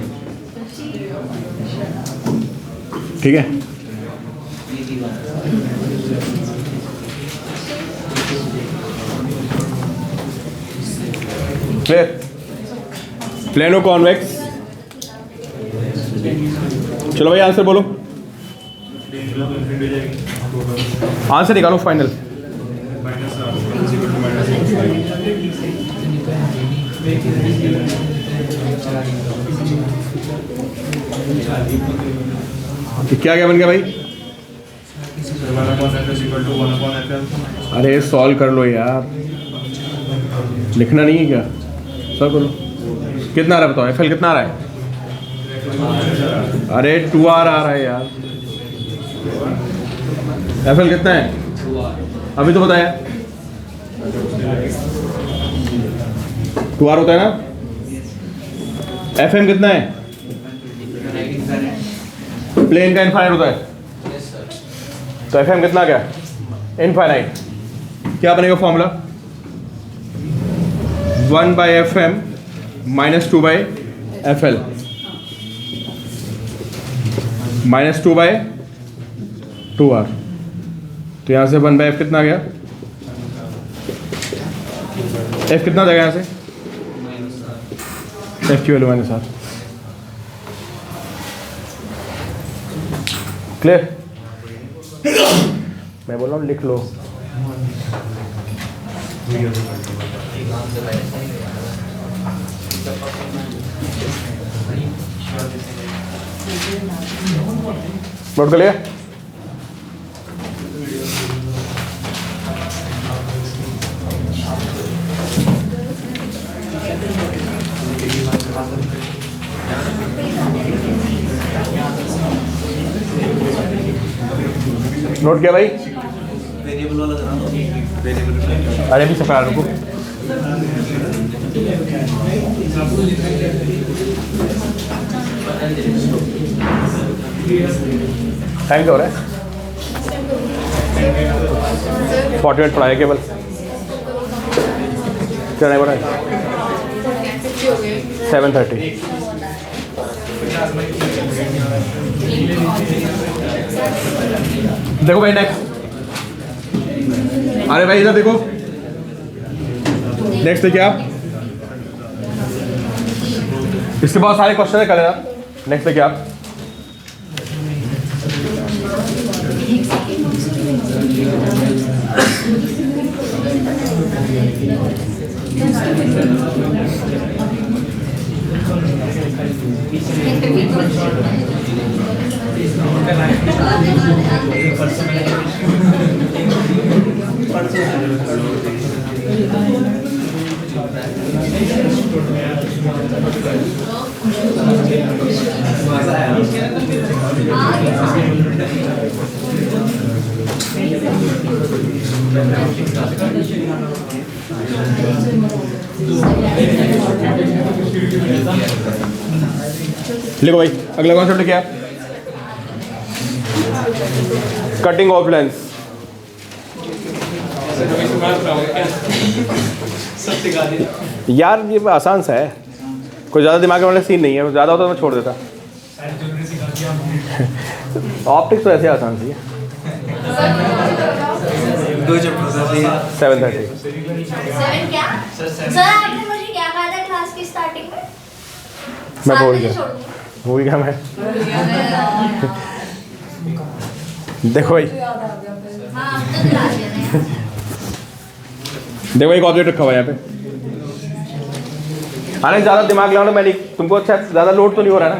ठीक है। Clear, plano convex. चलो भाई आंसर बोलो, आंसर निकालो फाइनल। क्या क्या बन गया भाई, अरे सॉल्व कर लो यार, लिखना नहीं है क्या, सॉल्व करो। कितना आ रहा है बताओ, FL कितना आ रहा है, अरे 2R आ रहा है यार। FL कितना है अभी तो बताया, 2R होता है ना। FM कितना है, प्लेन का इनफाइनाइट होता है, तो FM कितना क्या, इनफाइनाइट। क्या बनेगा फॉर्मूला, 1/FM -2/FL -2/2R। तो यहाँ से 1/F कितना आ गया, F कितना आ जाएगा यहाँ से, F की वैल्यू -R। क्लियर? मैं बोल रहा हूँ लिख लो। नोट कर लिया? नोट किया भाई? वेरिएबल वाला करा दो। वेरिएबल अरे भी सफा रुको। टाइम क्या हो रहा है? 40 मिनट पढ़ाया केवल। क्या नहीं हो रहा है? 7:30। देखो भाई नेक्स्ट। अरे भाई इधर देखो। नेक्स्ट देखिए आप। इसके बहुत सारे क्वेश्चन है, कर लेना। नेक्स्ट देखिए आप। लिखो भाई, अगला कॉन्सेप्ट क्या है? Cutting of lens. यार ये आसान सा है, कोई ज़्यादा दिमाग वाला सीन नहीं है। ज़्यादा होता तो मैं छोड़ देता। ऑप्टिक्स तो ऐसे आसान सी है। 2 चैप्टर 7:30। 7 क्या? सर आपने मुझे क्या कहा था क्लास की स्टार्टिंग में? मैं बोल 7 बजे गया। छोड़ दूंगी। वो भी क्या मैं देखो भाई, हाँ अब तो क्लास है ना। देखो एक ऑब्जेक्ट रखा हुआ है यहाँ पे। अरे ज़्यादा दिमाग लगाना, मैं नहीं, तुमको अच्छा ज़्यादा लोड तो नहीं हो रहा ना?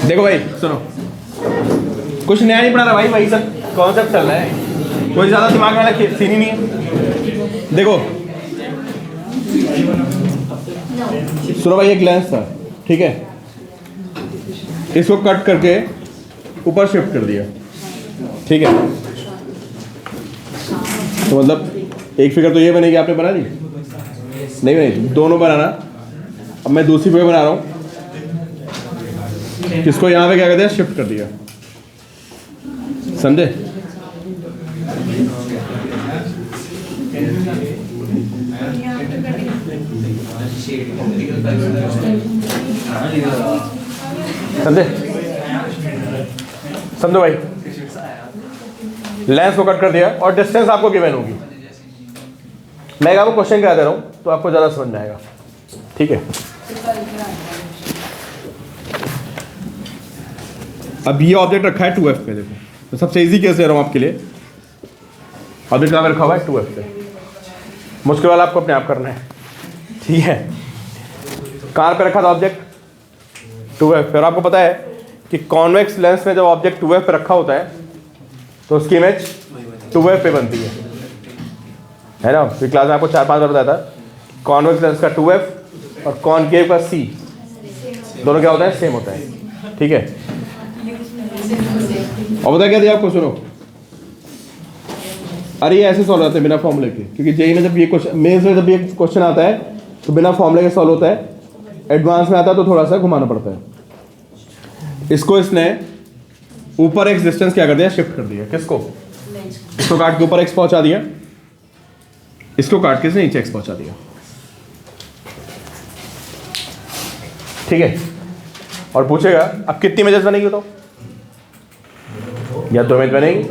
देखो भाई सुनो, कुछ नया नहीं पढ़ा रहा भाई, वही सब कॉन्सेप्ट चल रहा है। कोई ज़्यादा दिमाग वाला सीन ही नहीं है। देखो सुनो भाई, एक लेंस था, ठीक है, इसको कट करके ऊपर शिफ्ट कर दिया, ठीक है। तो मतलब एक फिगर तो ये बनेगी, आपने बना दी? नहीं बनी, दोनों बनाना। अब मैं दूसरी फिगर बना रहा हूँ, इसको यहाँ पे क्या कहते हैं, शिफ्ट कर दिया, समझे? समझे? समझो भाई, लेंस को कट कर दिया और डिस्टेंस आपको गिवन होगी। मैं आपको क्वेश्चन करा दे रहा हूँ तो आपको ज़्यादा समझ में आएगा, ठीक है। अब ये ऑब्जेक्ट रखा है 2F पे, देखो तो सबसे इजी केस दे रहा हूँ आपके लिए। ऑब्जेक्ट कहाँ पे रखा हुआ है? 2F पे। मुश्किल वाला आपको अपने आप करना है, ठीक है। कहाँ पे रखा था ऑब्जेक्ट? 2F पे। और आपको पता है कि कॉन्वेक्स लेंस में जब ऑब्जेक्ट 2F पे रखा होता है तो उसकी इमेज 2F पे बनती है ना? फिर क्लास में आपको 4-5 बार बताया था, कॉन्वेक्स लेंस का 2F और कॉनकेव का C दोनों क्या होता है? सेम होता है, ठीक है। और बता क्या दिया आपको, सुनो। अरे ये ऐसे सॉल्व होता है बिना फॉर्मूले के, क्योंकि जेई में जब ये क्वेश्चन, मेंस में जब ये क्वेश्चन आता है तो बिना फॉर्मूले के सॉल्व होता है। एडवांस में आता है तो थोड़ा सा घुमाना पड़ता है। इसको इसने ऊपर एक्स डिस्टेंस क्या कर दिया? शिफ्ट कर दिया। किसको? इसको काट के ऊपर एक्स पहुंचा दिया, इसको काट के इसने नीचे एक्स पहुंचा दिया, ठीक है। और पूछेगा अब कितनी इमेजेस बनेगी बताओ? या 2 इमेज बनेगी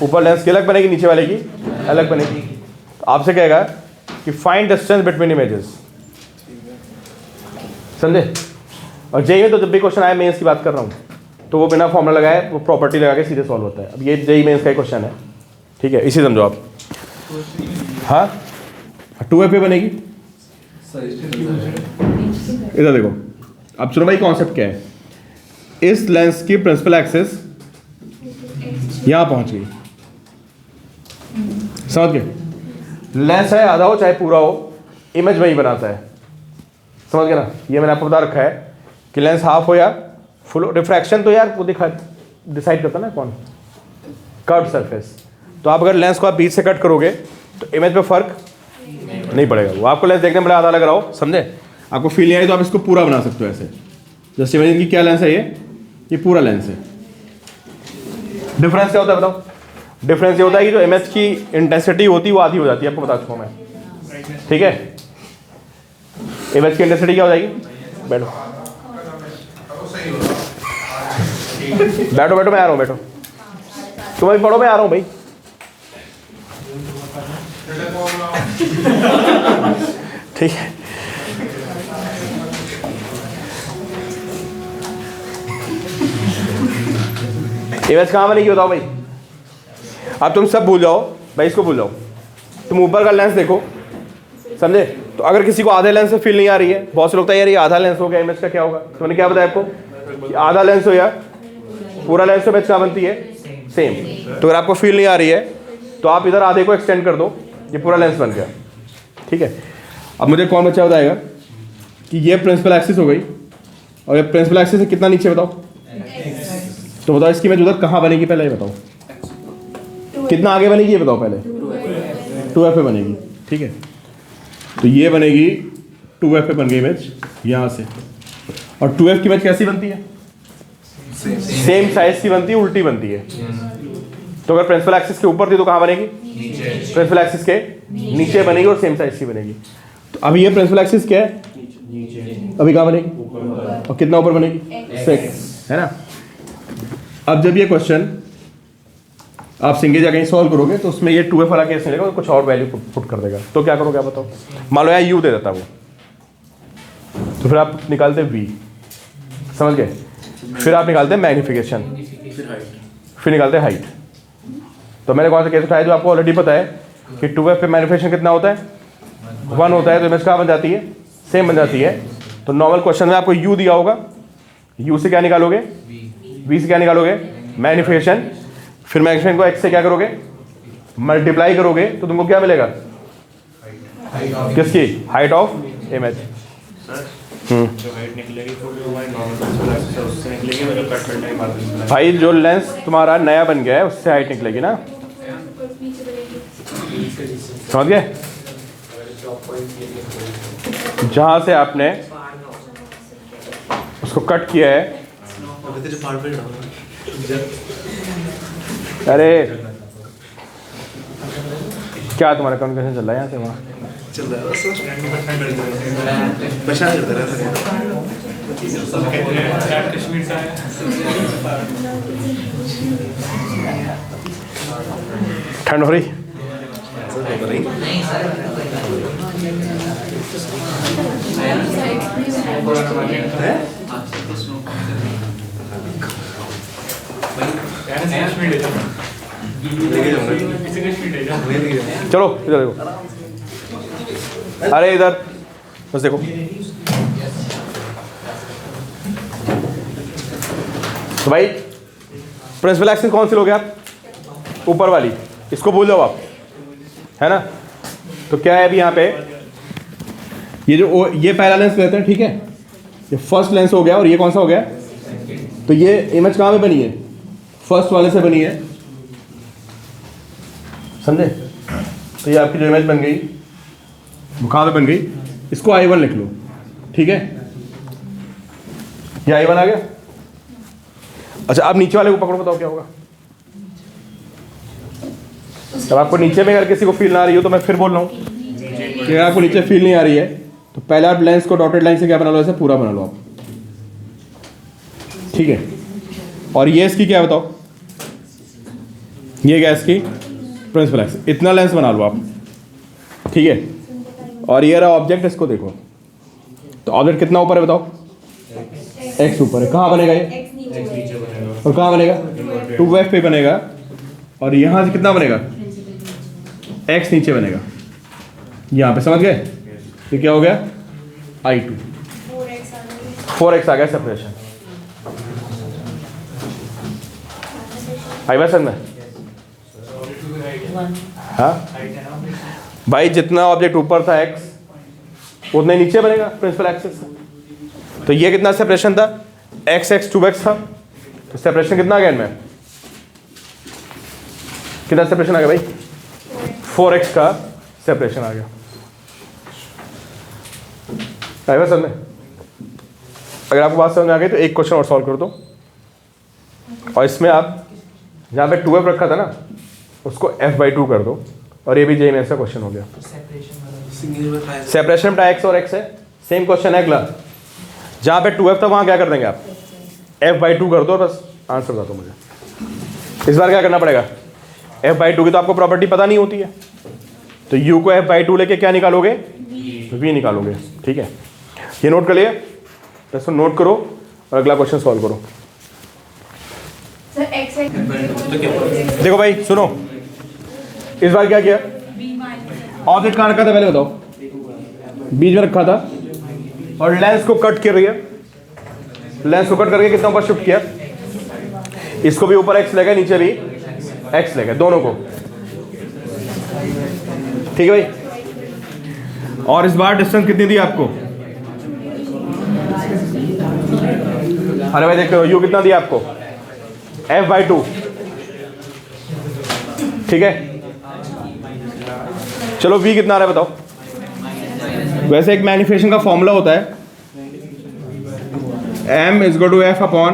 ऊपर लेंस की अलग बनेगी, नीचे वाले की अलग बनेगी। तो आपसे कहेगा कि फाइंड डिस्टेंस बिटवीन इमेजेस, समझे। और जेई में तो जब भी क्वेश्चन आए, मेंस की बात कर रहा हूँ, तो वो बिना फॉर्मूला लगाए वो प्रॉपर्टी लगा के सीधे सॉल्व होता है। अब ये जेई मेंस का क्वेश्चन है, ठीक है, इसी समझो आप। हाँ 2f पे बनेगी, इधर देखो। अब चलो भाई कॉन्सेप्ट क्या है, इस लेंस की प्रिंसिपल एक्सिस यहां पहुंच गई, समझ गए। लेंस है आधा हो चाहे पूरा हो, इमेज वही बनाता है, समझ गए ना। ये मैंने आपको बता रखा है कि लेंस हाफ हो या फुल हो। रिफ्रैक्शन तो यार वो डिसाइड करता ना कौन, कर्व सरफेस। तो आप अगर लेंस को आप बीच से कट करोगे तो इमेज पे फर्क नहीं पड़ेगा। वो आपको लेंस देखने में बड़ा आधा लग रहा हो, समझे, आपको फील नहीं आई तो आप इसको पूरा बना सकते हो ऐसे। जैसे इमेजिन की क्या लेंस है, ये पूरा लेंस है। डिफरेंस क्या होता है बताओ। डिफरेंस ये होता है कि जो इमेज की इंटेंसिटी होती है वो आधी हो जाती है, आपको बता चुका हूँ मैं, ठीक है। इमेज की इंटेंसिटी क्या हो जाएगी, बैठो बैठो बैठो, मैं आ रहा हूँ, बैठो तुम अभी पढ़ो, मैं आ रहा हूँ भाई। ठीक है, इमेज कहाँ बनेगी बताओ भाई। अब तुम सब भूल जाओ भाई, इसको भूल जाओ, तुम ऊपर का लेंस देखो, समझे। तो अगर किसी को आधे लेंस से फील नहीं आ रही है, बहुत से लोग यार ये आधा लेंस हो गया, इमेज का क्या होगा। तो मैंने क्या बताया आपको कि आधा लेंस हो या पूरा लेंस हो, इमेज क्या बनती है, सेम। तो अगर आपको फील नहीं आ रही है तो आप इधर आधे को एक्सटेंड कर दो, ये पूरा लेंस बन गया, ठीक है। अब मुझे कौन बच्चा बताएगा कि ये प्रिंसिपल एक्सिस हो गई, और ये प्रिंसिपल एक्सिस से कितना नीचे बताओ। तो बताओ इसकी इमेज उधर कहाँ बनेगी, पहले ये बताओ, कितना आगे बनेगी ये बताओ पहले। 2f पे बनेगी, ठीक है। तो ये बनेगी 2f पे बन गई इमेज यहाँ से। और 2f की इमेज कैसी बनती है, सेम साइज की बनती है, उल्टी बनती है। तो अगर प्रिंसिपल एक्सिस के ऊपर थी तो कहाँ बनेगी, प्रिंसिपल एक्सिस के नीचे बनेगी और सेम साइज की बनेगी। तो अभी ये प्रिंसिपल एक्सिस क्या है, अभी कहाँ बनेगी, और कितना ऊपर बनेगी, 6 है ना। अब जब ये क्वेश्चन आप सिंगल या कहीं सॉल्व करोगे तो उसमें ये 2f वाला केस मिलेगा, कुछ और वैल्यू पुट कर देगा। तो क्या करोगे आप बताओ। मान लो यहाँ u दे देता वो, तो फिर आप निकालते v, समझ गए। फिर आप निकालते मैग्निफिकेशन, फिर निकालते हाइट। तो मैंने कौन सा केस उठाया जो आपको ऑलरेडी पता है कि 2f पे मैग्निफिकेशन कितना होता है, 1 होता है। तो इमेज कहाँ बन जाती है, सेम बन जाती है। तो नॉर्मल क्वेश्चन में आपको u दिया होगा, u से क्या निकालोगे, v से क्या निकालोगे, मैग्निफिकेशन। फिर मैग्निफिकेशन को x से क्या करोगे, मल्टीप्लाई करोगे, तो तुमको क्या मिलेगा, किसकी, हाइट ऑफ इमेज। जो हाइट निकलेगी तो जो हमारी नॉर्मल उससे निकलेगी, वो जो कट करने के बाद भाई जो लेंस तुम्हारा नया बन गया है उससे हाइट निकलेगी ना, समझ गए। जहाँ से आपने उसको कट किया है, अरे क्या तुम्हारा कम्युनिकेशन चल रहा है यहाँ से वहाँ, चल रहा है बशा करता रहता कश्मीर से ठंड हो रही। चलो इधर देखो, अरे इधर बस देखो। तो भाई प्रिंसिपल एक्सिस कौन सी लोगे आप, ऊपर वाली, इसको भूल जाओ आप, है ना। तो क्या है अभी यहाँ पे, ये पहला लेंस लेते हैं, ठीक है। ये फर्स्ट लेंस हो गया और ये कौन सा हो गया, तो ये इमेज कहाँ पे बनी है, फर्स्ट वाले से बनी है, समझे। तो ये आपकी जो इमेज बन गई वो कहाँ पे बन गई, इसको I1 लिख लो, ठीक है। ये I1 आ गया। अच्छा अब नीचे वाले को पकड़ो, बताओ क्या होगा। तब आपको नीचे में अगर किसी को फील ना आ रही हो तो मैं फिर बोल रहा हूँ कि अगर आपको नीचे फील नहीं आ रही है तो पहले आप लेंस को डॉटेड लाइन से क्या बना लो, ऐसे पूरा बना लो आप, ठीक है। और ये इसकी क्या बताओ, ये गैस की प्रिंसिपल एक्सिस, इतना लेंस बना लो आप, ठीक है। और ये रहा ऑब्जेक्ट, इसको देखो तो ऑब्जेक्ट कितना ऊपर है बताओ, एक्स ऊपर है। कहाँ बनेगा ये, एक्स नीचे बनेगा और कहाँ बनेगा, 2f पे बनेगा, और यहाँ से कितना बनेगा, x नीचे बनेगा यहाँ पे, समझ गए। तो क्या हो गया, I2 4x आ गया सेपरेशन। आई बात समझ में, हाँ भाई जितना ऑब्जेक्ट ऊपर था x उतना ही नीचे बनेगा प्रिंसिपल एक्सिस से। तो ये कितना सेपरेशन था, x 2x था, तो सेपरेशन कितना आ गया इनमें, कितना सेपरेशन आ गया भाई, 4x का सेपरेशन आ गया। आई बात समझ में, अगर आपको बात समझ में आ गई तो एक क्वेश्चन और सॉल्व कर दो, और इसमें आप जहाँ पे 2f रखा था ना उसको f/2 कर दो, और ये भी जेई में ऐसा क्वेश्चन हो गया। सेपरेशन में x और x है, सेम क्वेश्चन है अगला, जहाँ पे 2f था वहाँ क्या कर देंगे आप, f/2 कर दो, बस आंसर बता दो मुझे। इस बार क्या करना पड़ेगा, f/2 की तो आपको प्रॉपर्टी पता नहीं होती है, तो u को f/2 लेके क्या निकालोगे, v निकालोगे, ठीक है। ये नोट कर लिए, इसको नोट करो और अगला क्वेश्चन सॉल्व करो। सर x देखो भाई सुनो, इस बार क्या किया, ऑब्जेक्ट कहाँ रखा था पहले बताओ, बीच में रखा था, और लेंस को कट कर रही है, लेंस को कट करके कितना ऊपर शिफ्ट किया, इसको भी ऊपर x लेगा, नीचे भी x लेगा, दोनों को, ठीक है भाई। और इस बार डिस्टेंस कितनी दी आपको, अरे भाई देखो u कितना दिया आपको, f/2, ठीक है। चलो v कितना आ रहा है बताओ। वैसे एक मैनिफेस्टेशन का फॉर्मूला होता है m = f upon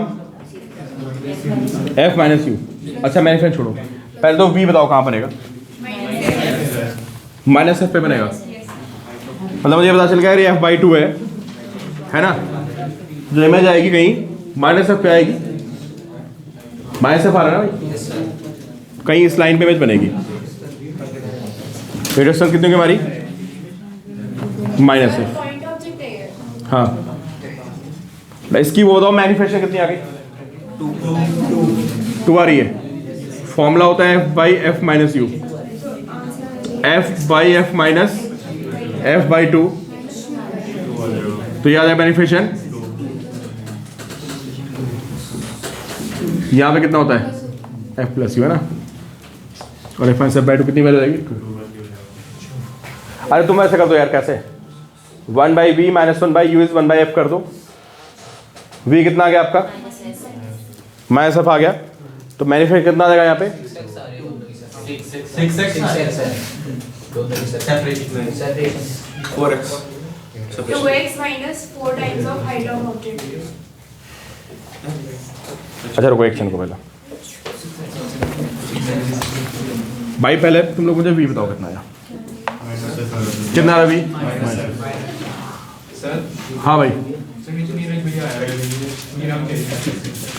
f - u। अच्छा मैनिफेस्टेशन छोड़ो, पहले तो v बताओ कहाँ बनेगा, -f पे बनेगा, मतलब मुझे पता चल गया ये f/2 है ना, जो इमेज आएगी कहीं -f पे आएगी, -f आ रहा है ना भाई, कहीं इस लाइन पे इमेज बनेगी, डिस्टेंस कितनी की हमारी, -f, पॉइंट ऑब्जेक्ट है ये। हाँ। इसकी वो बताओ मैनिफेस्टेशन कितनी आ गई, 2 आ रही है। फॉर्मूला होता है f/f - u, f/f - f/2, तो याद है मैनिफेस्टेशन, यहाँ पे कितना होता है f + u है ना, और f - f/2 कितनी वैल्यू रहेगी, 2। अरे तुम ऐसे कर दो यार, कैसे, 1/v - 1/u = 1/f कर दो, v कितना आ गया आपका, -f आ गया, तो मैनिफेस्ट कितना आ जाएगा यहाँ पे, 4x 2x minus 4 times of height of object. अच्छा रुको एक को पहला भाई, पहले तुम लोग मुझे v बताओ कितना आया, कितना आ रहा v, हाँ भाई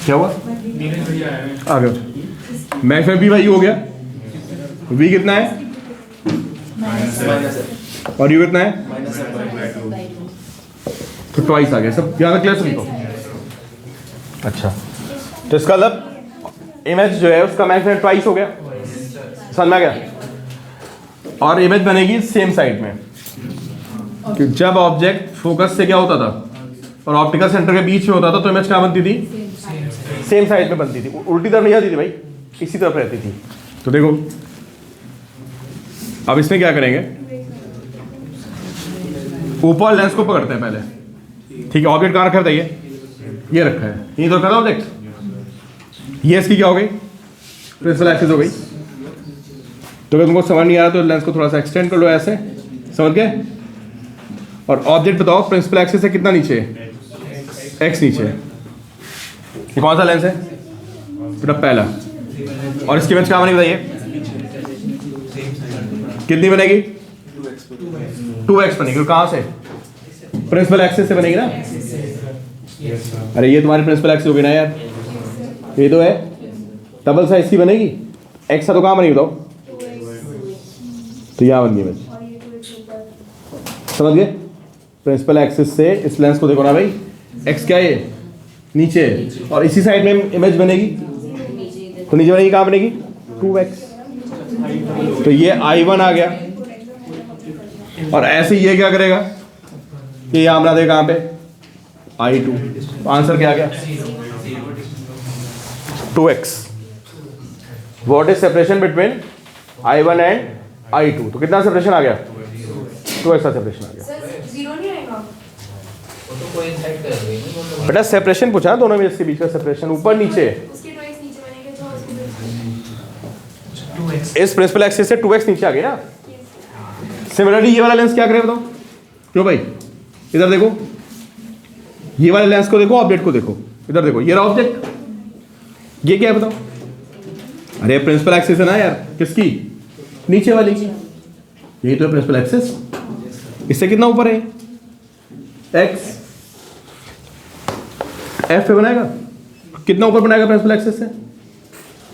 क्या हुआ, आ गया, मैं फिर v भाई हो गया, v कितना है और u कितना है, तो ट्वाइस आ गया, सब यहाँ तक क्लियर सभी को। अच्छा तो इसका मतलब इमेज जो है उसका मैक्सिमम ट्वाइस हो गया, समझ में आ गया, और इमेज बनेगी सेम साइड में, कि जब ऑब्जेक्ट फोकस से क्या होता था और ऑप्टिकल सेंटर के बीच में होता था तो इमेज क्या बनती थी, सेम साइड में बनती थी, उल्टी तरफ नहीं आती थी भाई, इसी तरफ रहती थी। तो देखो अब इसमें क्या करेंगे, ऊपर लेंस को पकड़ते हैं पहले, ठीक है। ऑब्जेक्ट कहाँ रखा है बताइए, ये रखा है, ये तो रखा था ऑब्जेक्ट, ये इसकी क्या हो गई, प्रिंसिपल एक्सिस हो गई। तो अगर तुमको समझ नहीं आ रहा तो लेंस को थोड़ा सा एक्सटेंड कर लो ऐसे, समझ गए। और ऑब्जेक्ट बताओ प्रिंसिपल एक्सिस से कितना नीचे है, एक्स नीचे है। ये कौन सा लेंस है, बेटा पहला, और इसकी इमेज क्या बनेगी बताइए, कितनी बनेगी, 2x बनेगी, कहाँ से, प्रिंसिपल एक्सिस से बनेगी ना। अरे ये तुम्हारी प्रिंसिपल एक्सिस होगी ना यार, ये तो है, डबल साइज की बनेगी, एक्स है तो कहाँ बनेगी बताओ? 2x तो यहाँ बन गई इमेज। और ये 2x ऊपर। समझ गए? प्रिंसिपल एक्सिस से इस लेंस को देखो ना भाई, एक्स क्या है ये? नीचे, और इसी साइड में इमेज बनेगी, तो नीचे बनेगी, कहाँ बनेगी? 2x। तो ये I1 आ गया, और ऐसे ये क्या करेगा? ये यहाँ बना देगा कहाँ पे? I2। तो आंसर क्या आ गया? 2x। What is separation between I1 and I2? तो कितना सेपरेशन आ गया? 2x का सेपरेशन आ गया। सर 0 नहीं आएगा? बेटा सेपरेशन पूछा ना दोनों में, इसके बीच का सेपरेशन ऊपर नीचे। उसके 2x नीचे बनेंगे तो उसके इस प्रिंसिपल एक्सिस से 2x नीचे आ गई ना। सिमिलरली ये वाला लेंस क्या करेगा बताओ? क्यों भाई, इधर देखो, ये वाले लेंस को देखो, ऑब्जेक्ट को देखो, इधर देखो, ये रहा ऑब्जेक्ट, ये क्या है बताओ? अरे प्रिंसिपल एक्सिस है ना यार, किसकी? नीचे वाली की। यही तो है प्रिंसिपल एक्सिस। इससे कितना ऊपर है? x f पे बनाएगा, कितना ऊपर बनाएगा प्रिंसिपल एक्सिस से?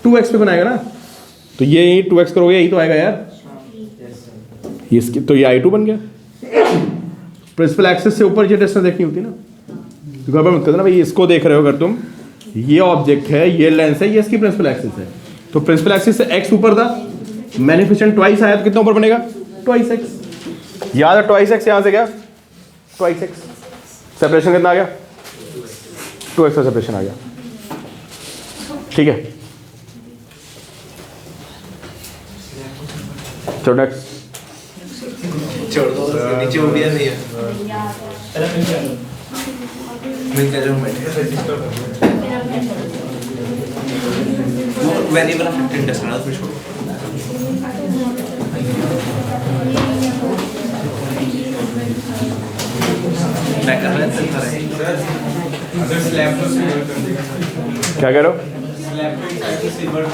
2x पे बनाएगा ना। तो ये 2x करोगे, यही तो आएगा यार। ये इसकी तो ये I2 बन गया। प्रिंसिपल एक्सिस से ऊपर ये डिस्टेंस देखनी होती ना, तो गड़बड़ मत करना ना भाई। इसको देख रहे हो अगर तुम, ये ऑब्जेक्ट है, ये लेंस है, ये इसकी प्रिंसिपल एक्सिस है, तो प्रिंसिपल एक्सिस से x ऊपर था, मैनिफिकेशन ट्वाइस आया तो कितना ऊपर बनेगा? 2x। याद है 2x यहाँ से क्या? 2x। सेपरेशन कितना आ गया? 2x का सेपरेशन आ गया। ठीक है, चलो नेक्स्ट। छोड़ दो, नीचे वो भी नहीं है। मिल के जो बैठे वो वेरिएबल ऑफ इंटरेस्ट ना, उसमें छोड़ो। मैं कर रहा हूँ क्या कह रहे हो?